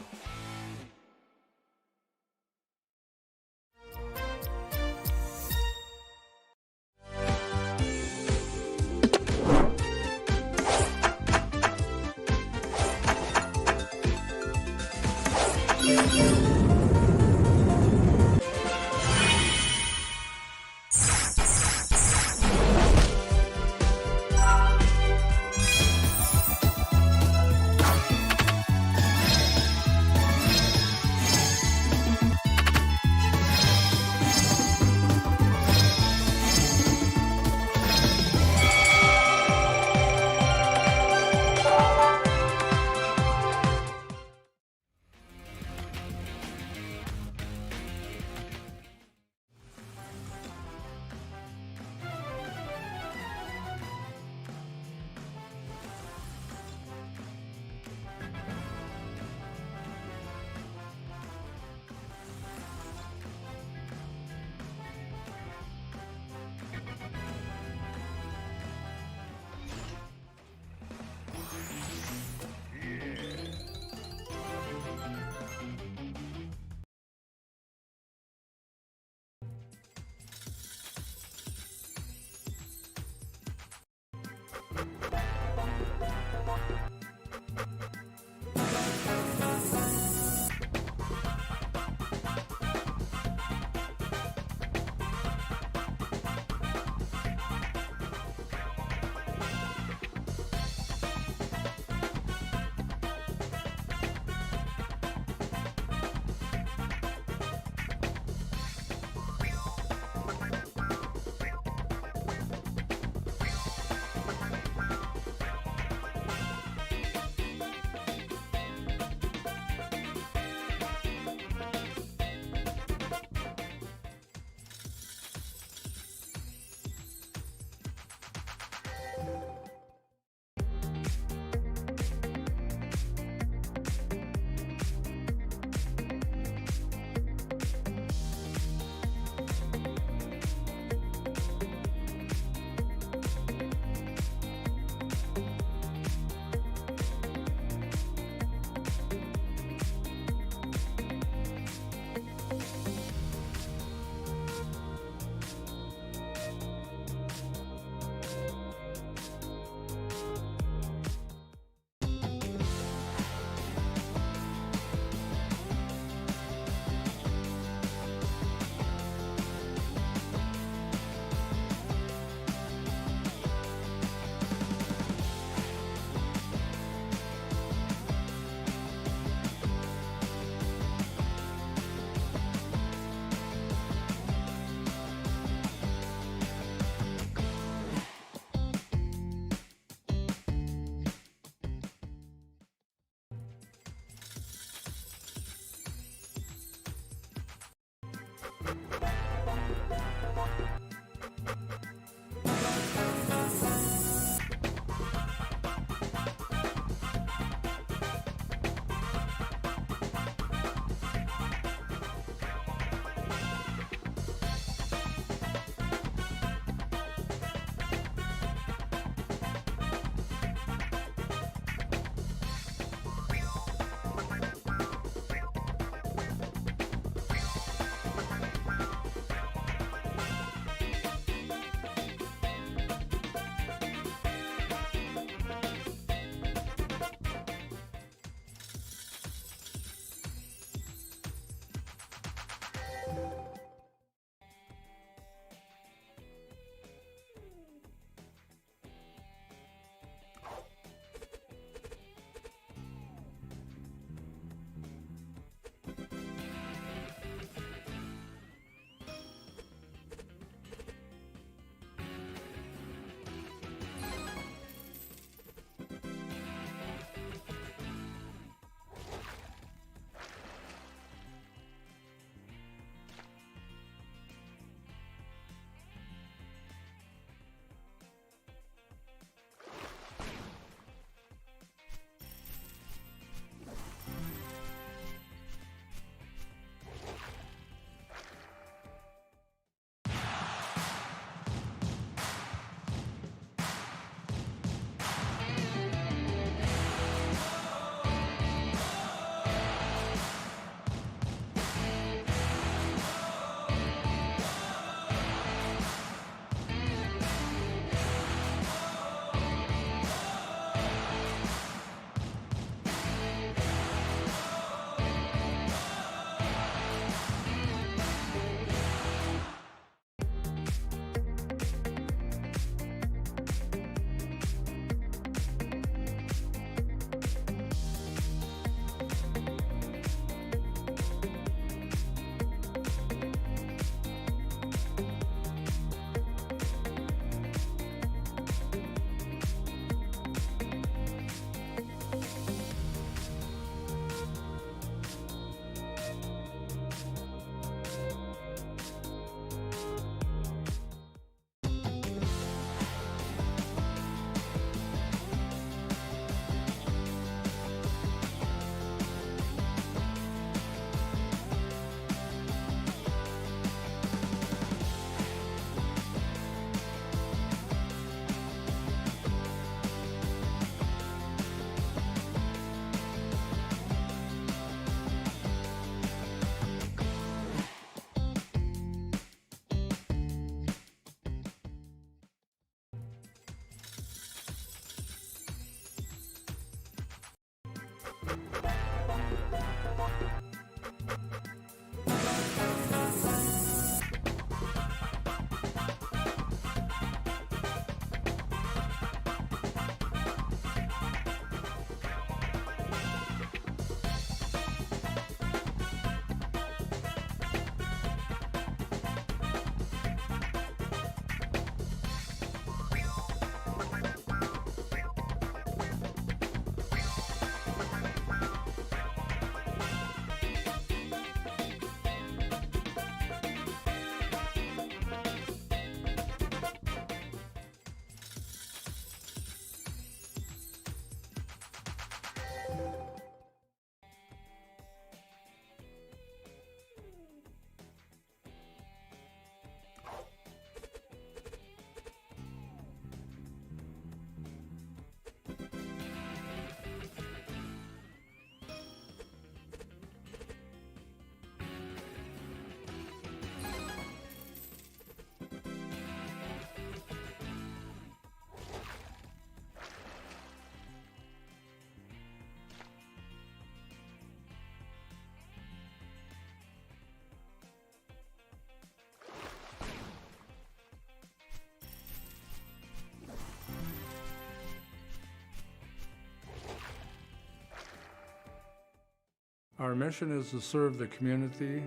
Our mission is to serve the community.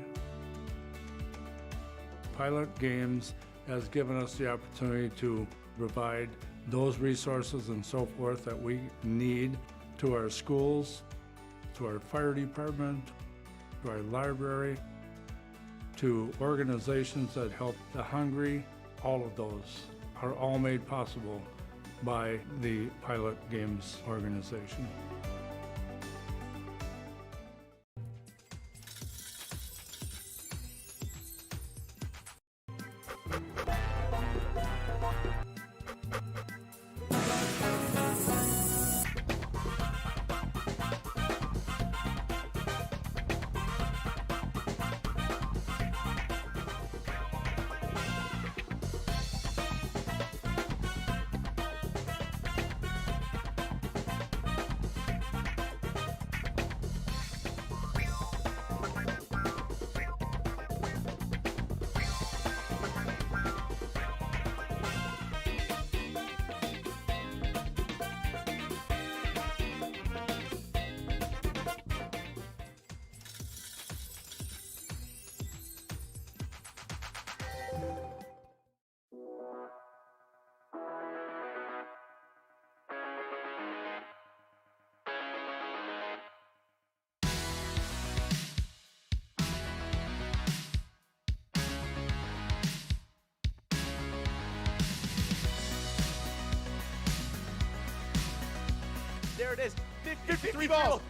Pilot Games has given us the opportunity to provide those resources and so forth that we need to our schools, to our fire department, to our library, to organizations that help the hungry. All of those are all made possible by the Pilot Games organization. There it is. 53 balls.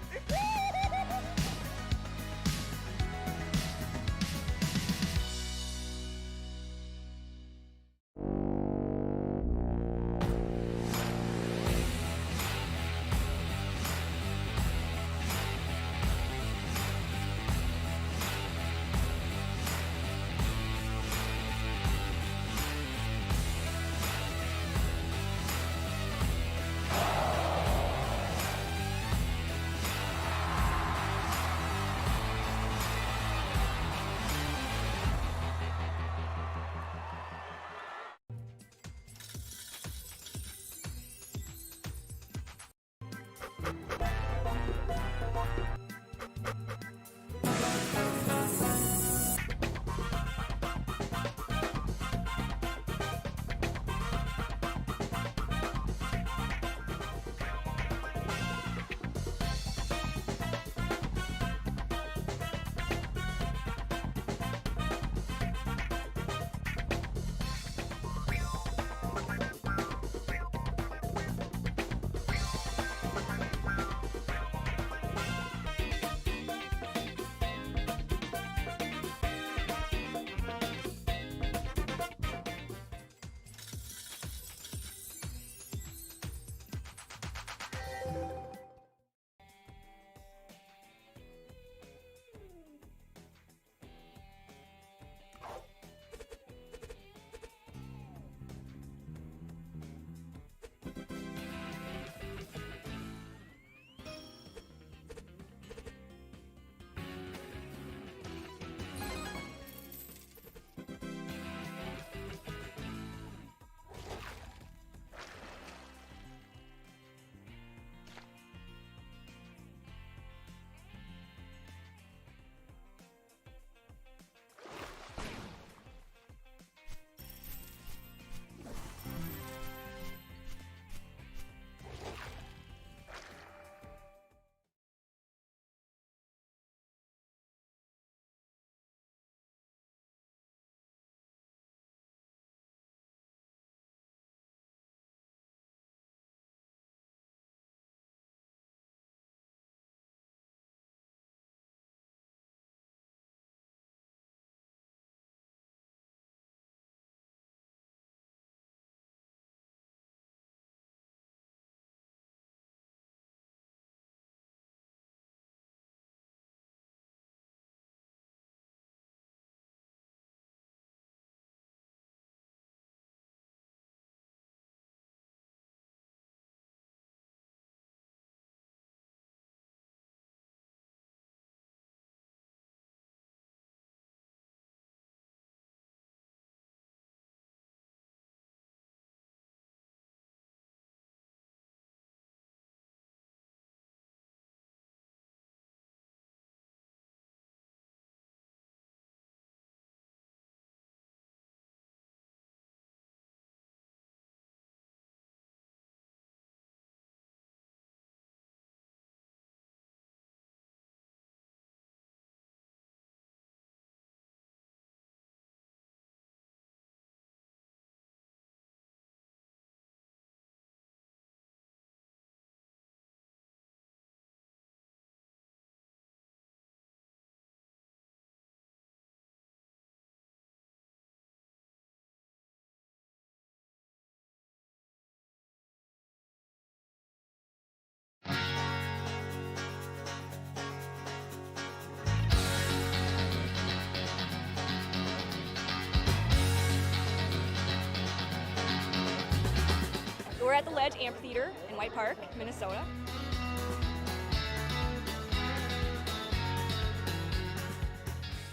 we're at the Ledge Amphitheater in White Park, Minnesota.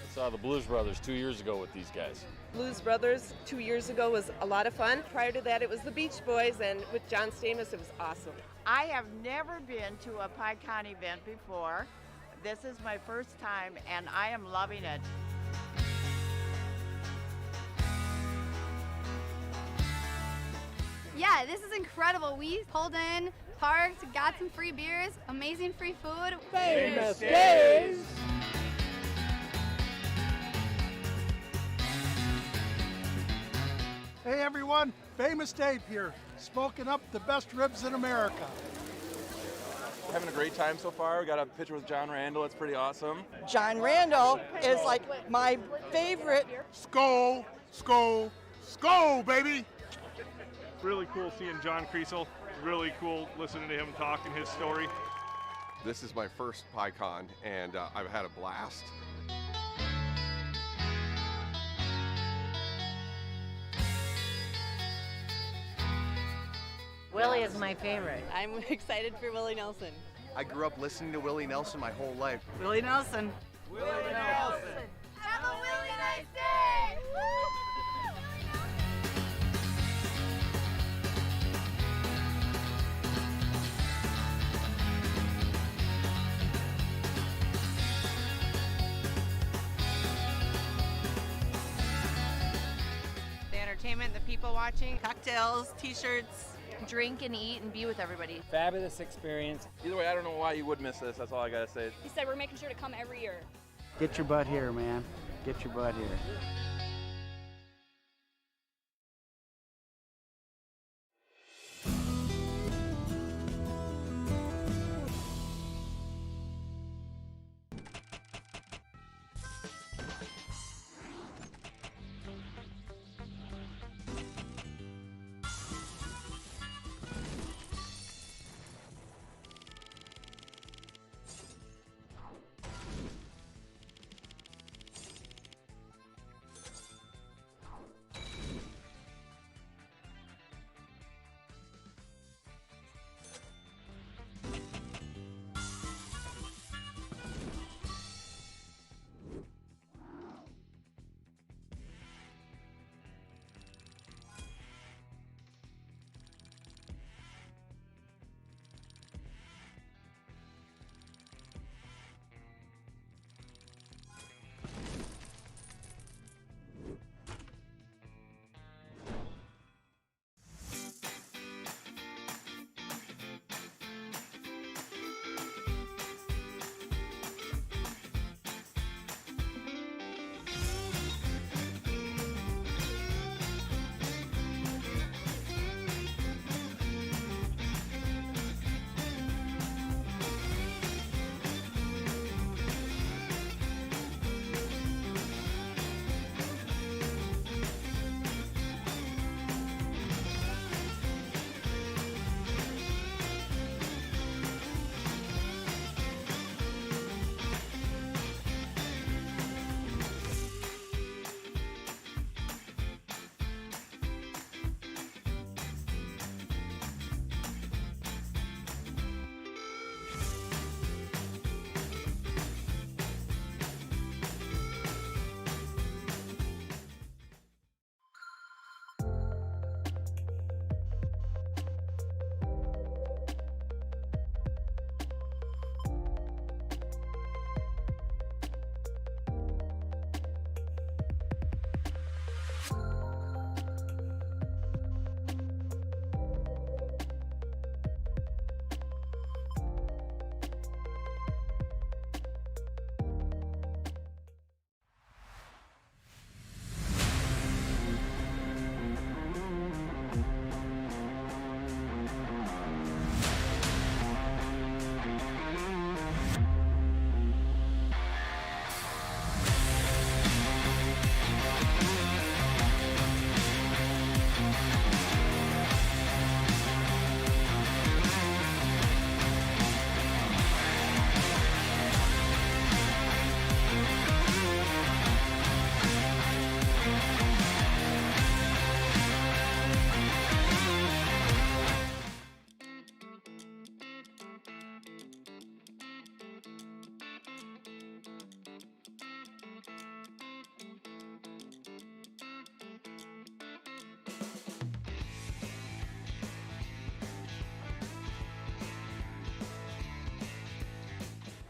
I saw the Blues Brothers 2 years ago with these guys. Blues Brothers 2 years ago was a lot of fun. Prior to that, it was the Beach Boys, and with John Stamos, it was awesome. I have never been to a PyCon event before. This is my first time, and I am loving it. Yeah, this is incredible. We pulled in, parked, got some free beers, amazing free food. Famous Days! Hey everyone, Famous Dave here, smoking up the best ribs in America. Having a great time so far. We got a picture with John Randall. It's pretty awesome. John Randall is like my favorite. Skull, skull, skull, baby! Really cool seeing John Creasel. Really cool listening to him talk and his story. This is my first PyCon, and I've had a blast. Willie is my favorite. I'm excited for Willie Nelson. I grew up listening to Willie Nelson my whole life. Willie Nelson. Willie Nelson! Have a really nice day! The entertainment, the people watching, cocktails, t-shirts. Drink and eat and be with everybody. Fabulous experience. Either way, I don't know why you would miss this. That's all I gotta say. He said we're making sure to come every year. Get your butt here, man. Get your butt here.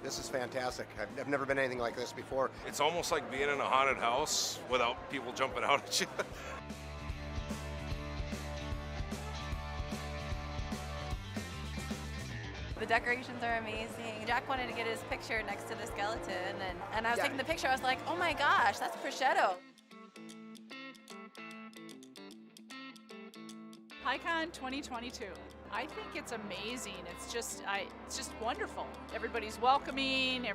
This is fantastic. I've never been anything like this before. It's almost like being in a haunted house without people jumping out at you. The decorations are amazing. Jack wanted to get his picture next to the skeleton, and I was taking the picture. I was like, oh my gosh, that's prosciutto. PyCon 2022. I think it's amazing. It's just wonderful. Everybody's welcoming.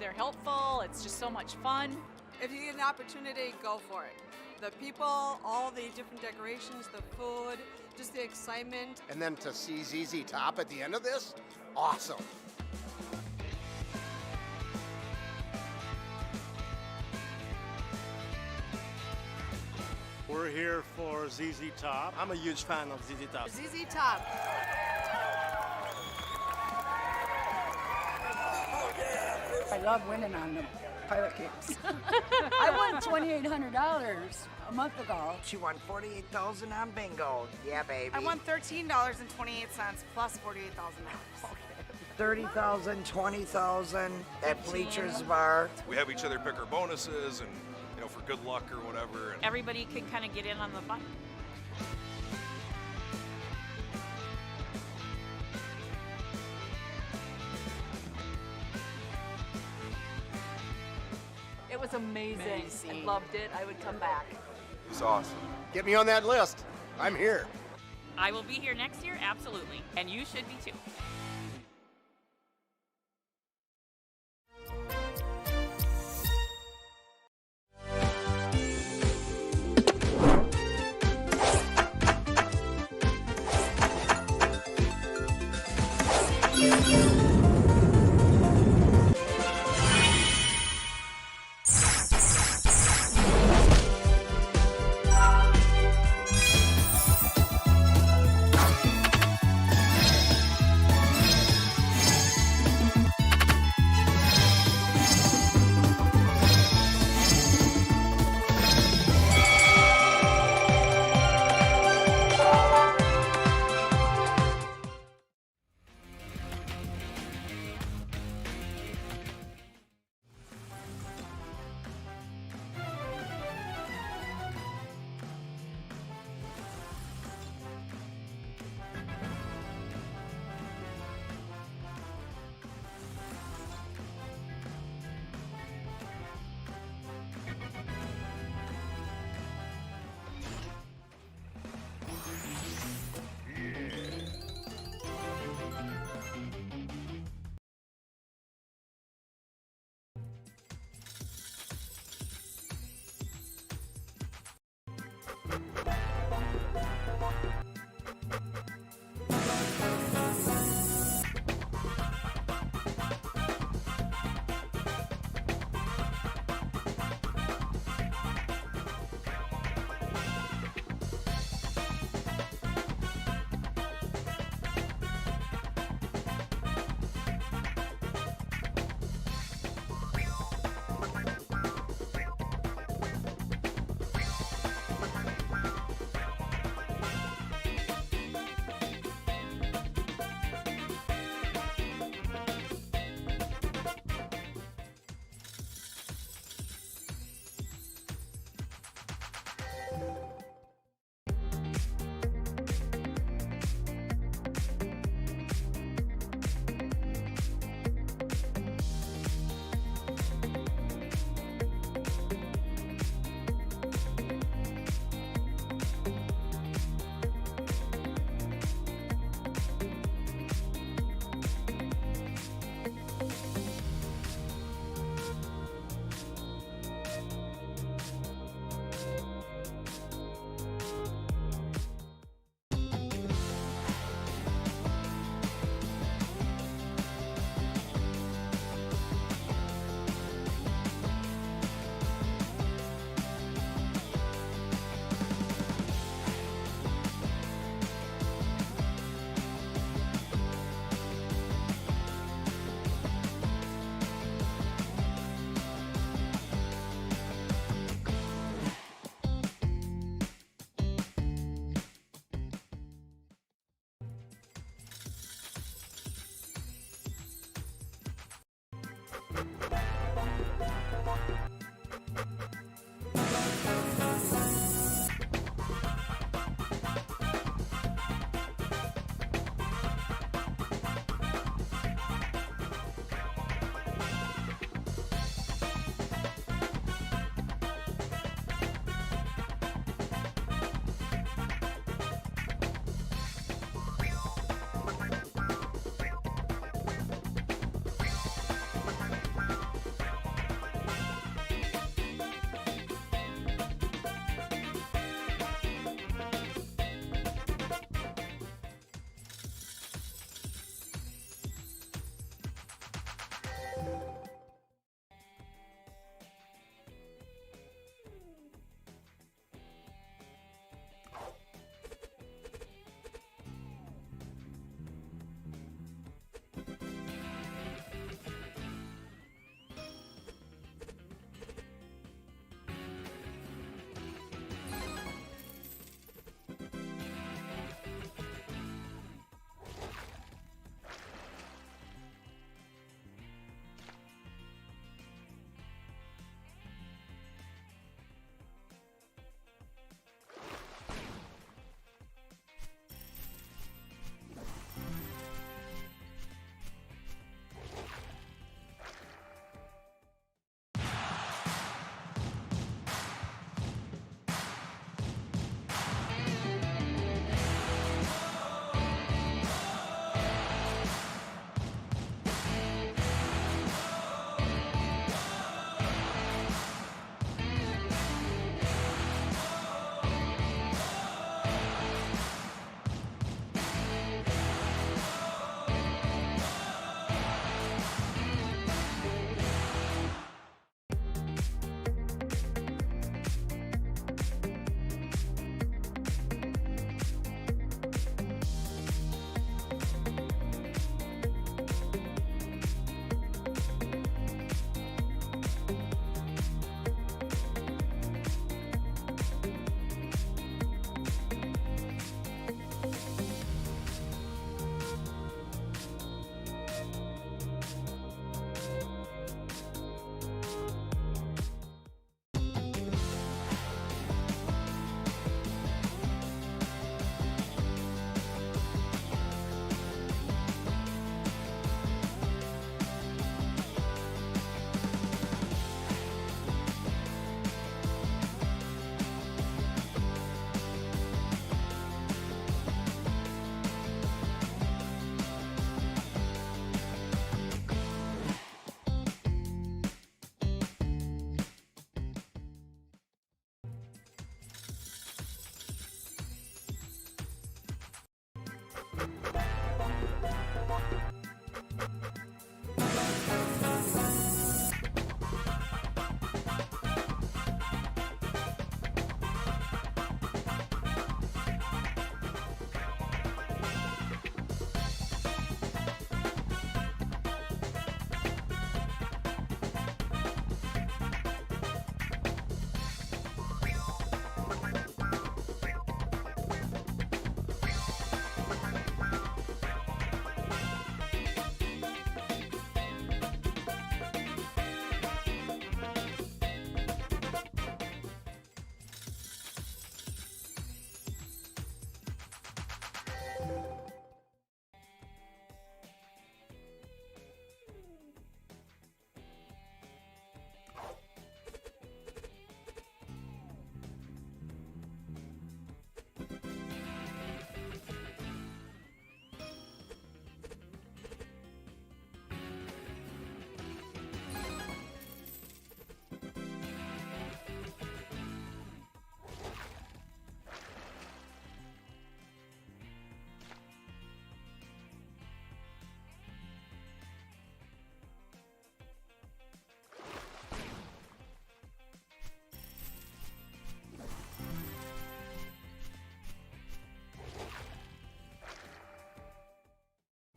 They're helpful. It's just so much fun. If you get an opportunity, go for it. The people, all the different decorations, the food, just the excitement. And then to see ZZ Top at the end of this, awesome. We're here for ZZ Top. I'm a huge fan of ZZ Top. ZZ Top. I love winning on the pilot kicks. I won $2,800 a month ago. She won $48,000 on bingo. Yeah, baby. I won $13.28 plus $48,000. $30,000, $20,000 at Bleachers Bar. We have each other pick our bonuses and, for good luck or whatever. And Everybody can kind of get in on the fun. It was amazing. I loved it. I would come back. It's awesome. Get me on that list. I'm here. I will be here next year, absolutely. And you should be too.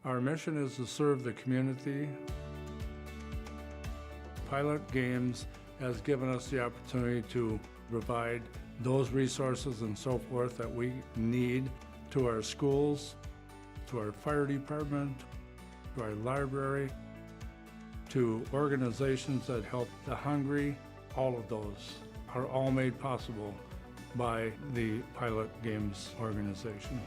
Our mission is to serve the community. Pilot Games has given us the opportunity to provide those resources and so forth that we need to our schools, to our fire department, to our library, to organizations that help the hungry. All of those are all made possible by the Pilot Games organization.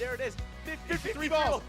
There it is. 53 balls.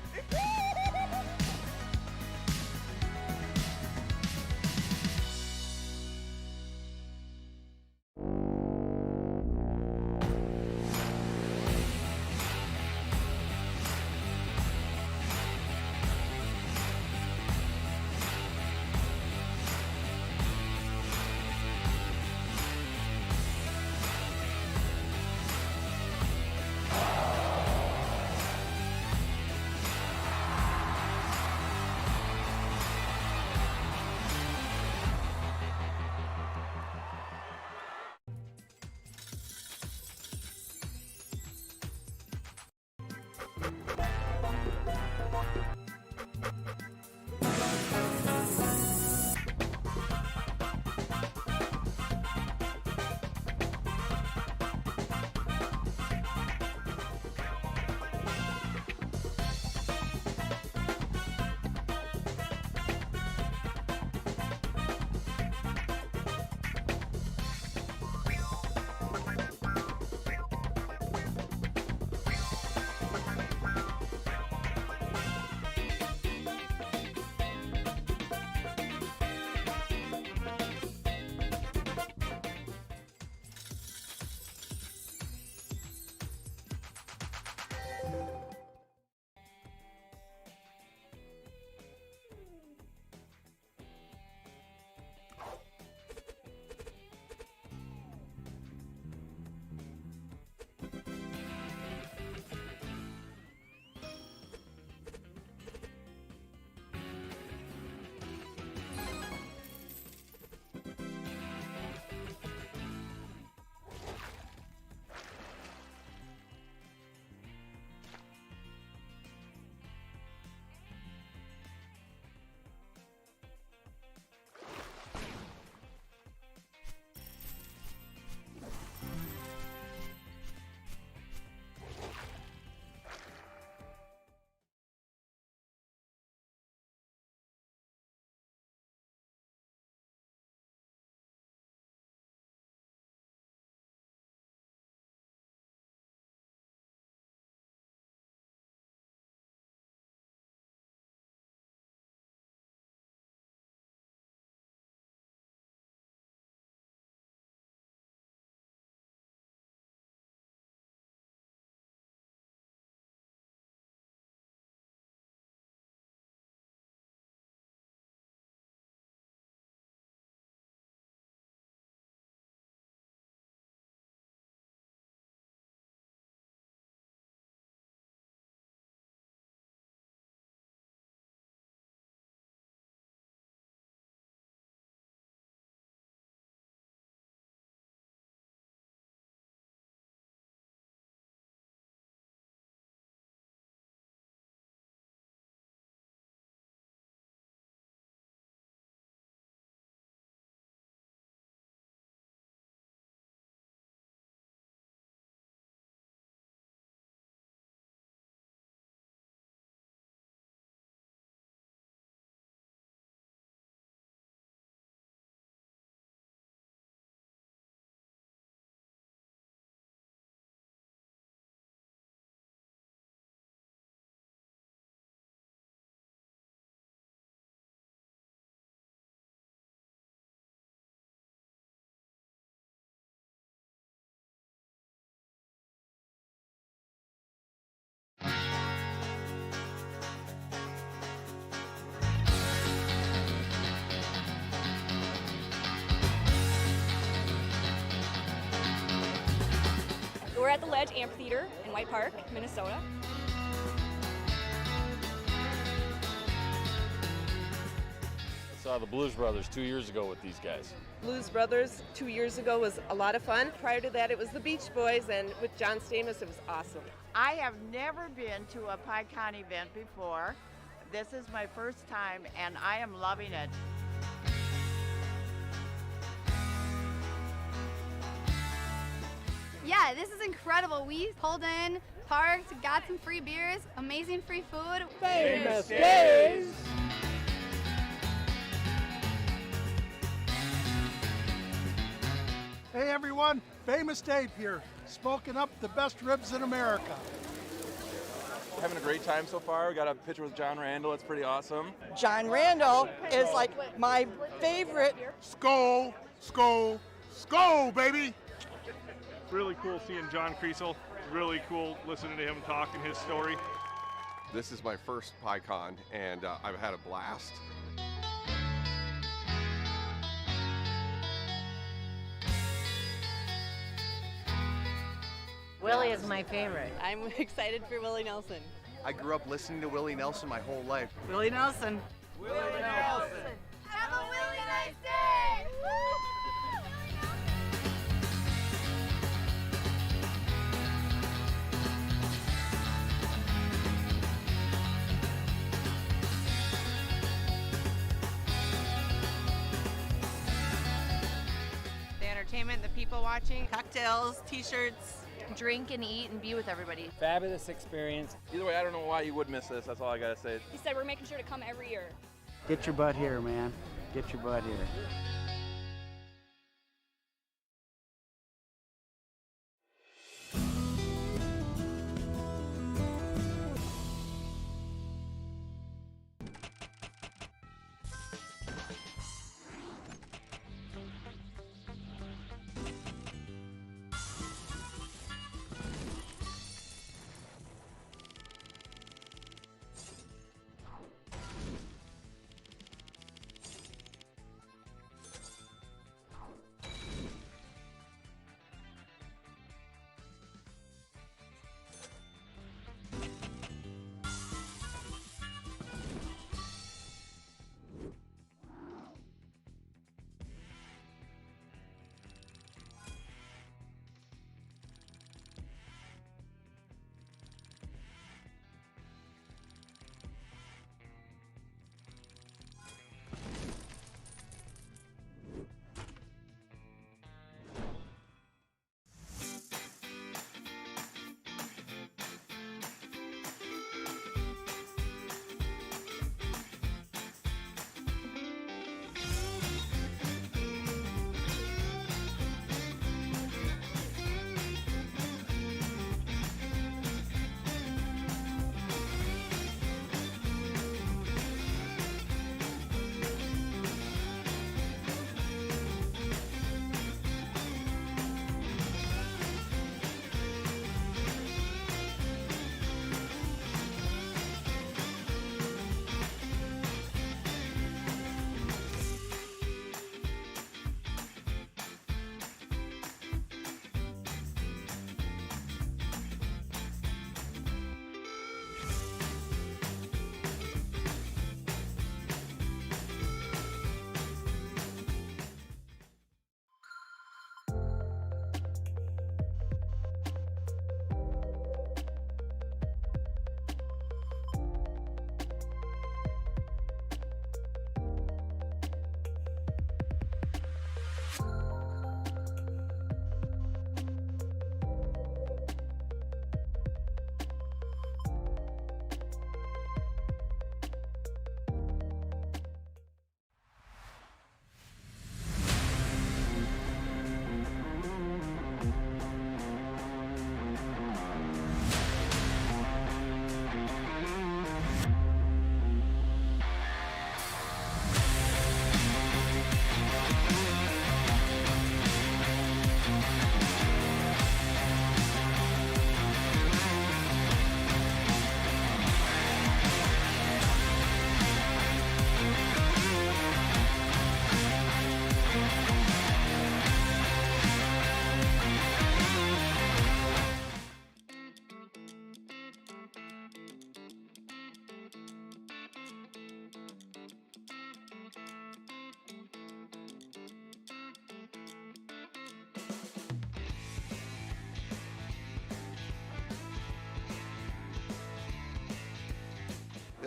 at the Ledge Amphitheater in White Park, Minnesota. I saw the Blues Brothers 2 years ago with these guys. Blues Brothers 2 years ago was a lot of fun. Prior to that, it was the Beach Boys, and with John Stamos, it was awesome. I have never been to a PyCon event before. This is my first time, and I am loving it. Yeah, this is incredible. We pulled in, parked, got some free beers, amazing free food. Famous days! Hey everyone, Famous Dave here, smoking up the best ribs in America. Having a great time so far. We got a picture with John Randall. It's pretty awesome. John Randall is like my favorite. Skol, skol, skol, baby! Really cool seeing John Creasel. Really cool listening to him talk and his story. This is my first PyCon, and I've had a blast. Willie is my favorite. I'm excited for Willie Nelson. I grew up listening to Willie Nelson my whole life. Willie Nelson. Willie Nelson! Have a really nice day! The entertainment, the people watching, cocktails, t-shirts. Drink and eat and be with everybody. Fabulous experience. Either way, I don't know why you would miss this. That's all I gotta say. He said we're making sure to come every year. Get your butt here, man. Get your butt here.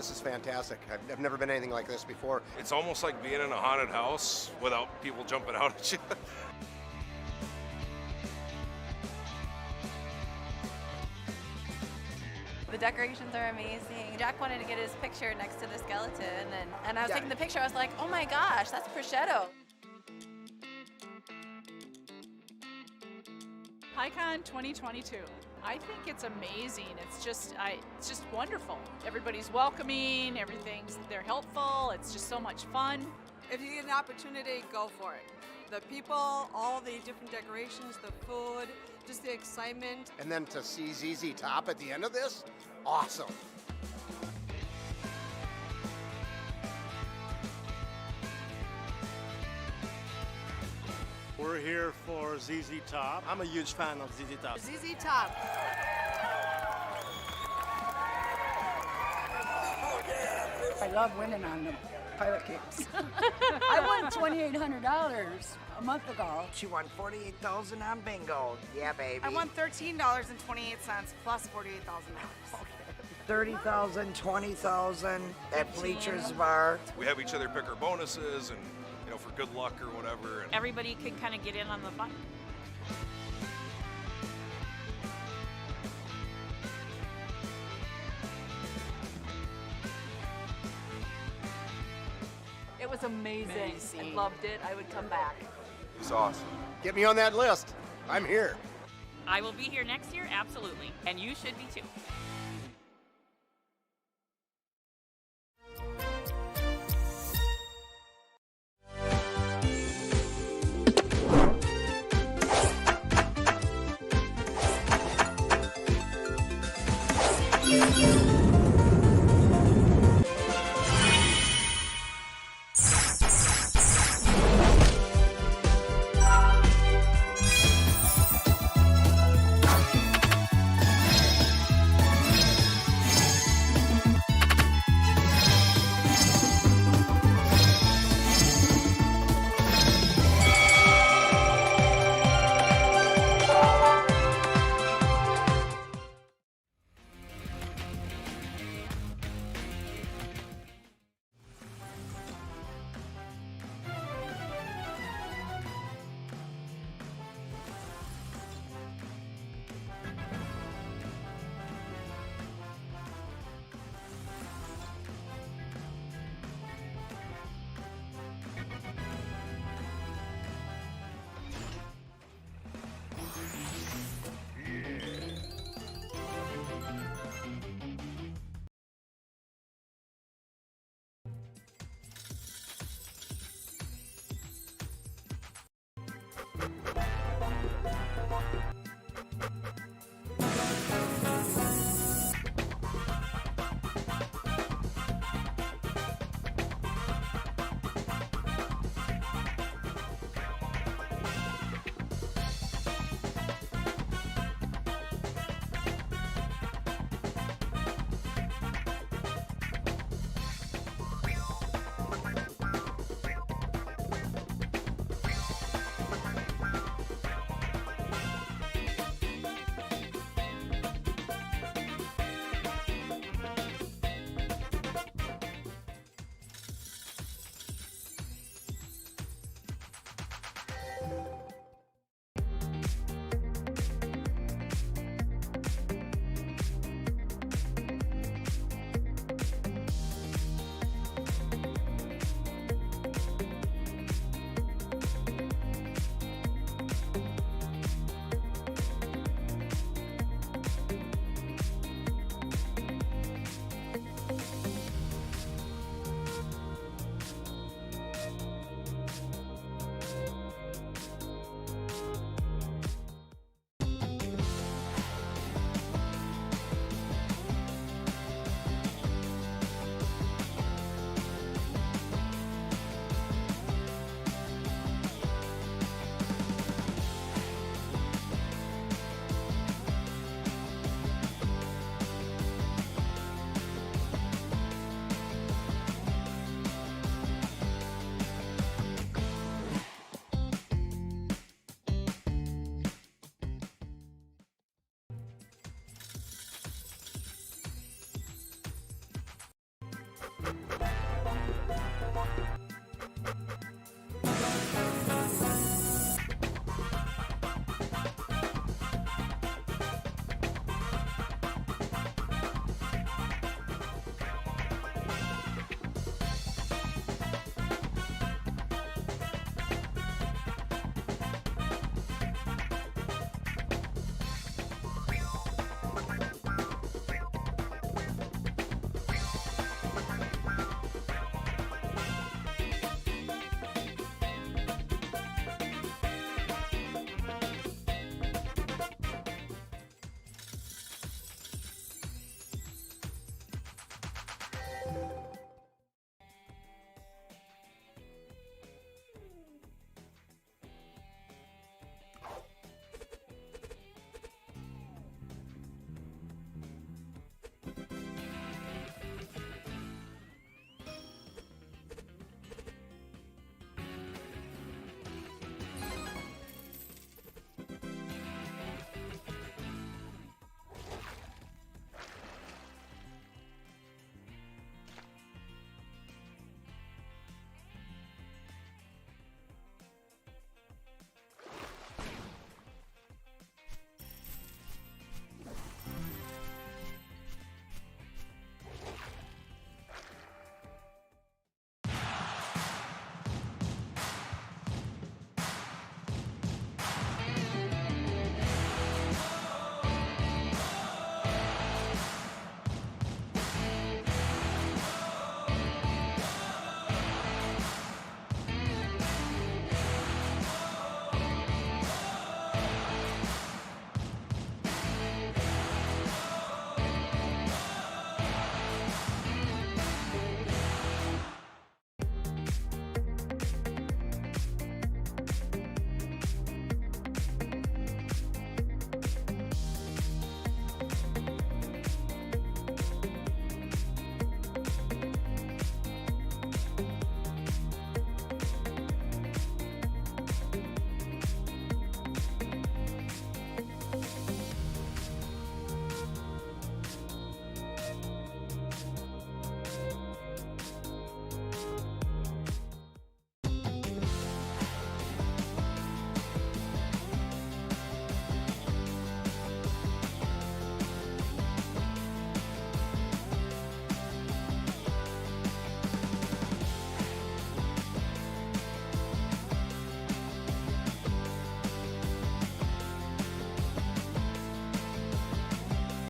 This is fantastic. I've never been anything like this before. It's almost like being in a haunted house without people jumping out at you. The decorations are amazing. Jack wanted to get his picture next to the skeleton, and I was taking the picture. I was like, oh my gosh, that's prosciutto. PyCon 2022. I think it's amazing. It's just wonderful. Everybody's welcoming. They're helpful. It's just so much fun. If you get an opportunity, go for it. The people, all the different decorations, the food, just the excitement. And then to see ZZ Top at the end of this, awesome. We're here for ZZ Top. I'm a huge fan of ZZ Top. ZZ Top. I love winning on the pilot kicks. I won $2,800 a month ago. She won $48,000 on bingo. Yeah, baby. I won $13.28 plus $48,000. $30,000, $20,000 at Bleachers Bar. We have each other pick our bonuses and, for good luck or whatever. And Everybody can kind of get in on the fun. It was amazing. I loved it. I would come back. It's awesome. Get me on that list. I'm here. I will be here next year, absolutely. And you should be too.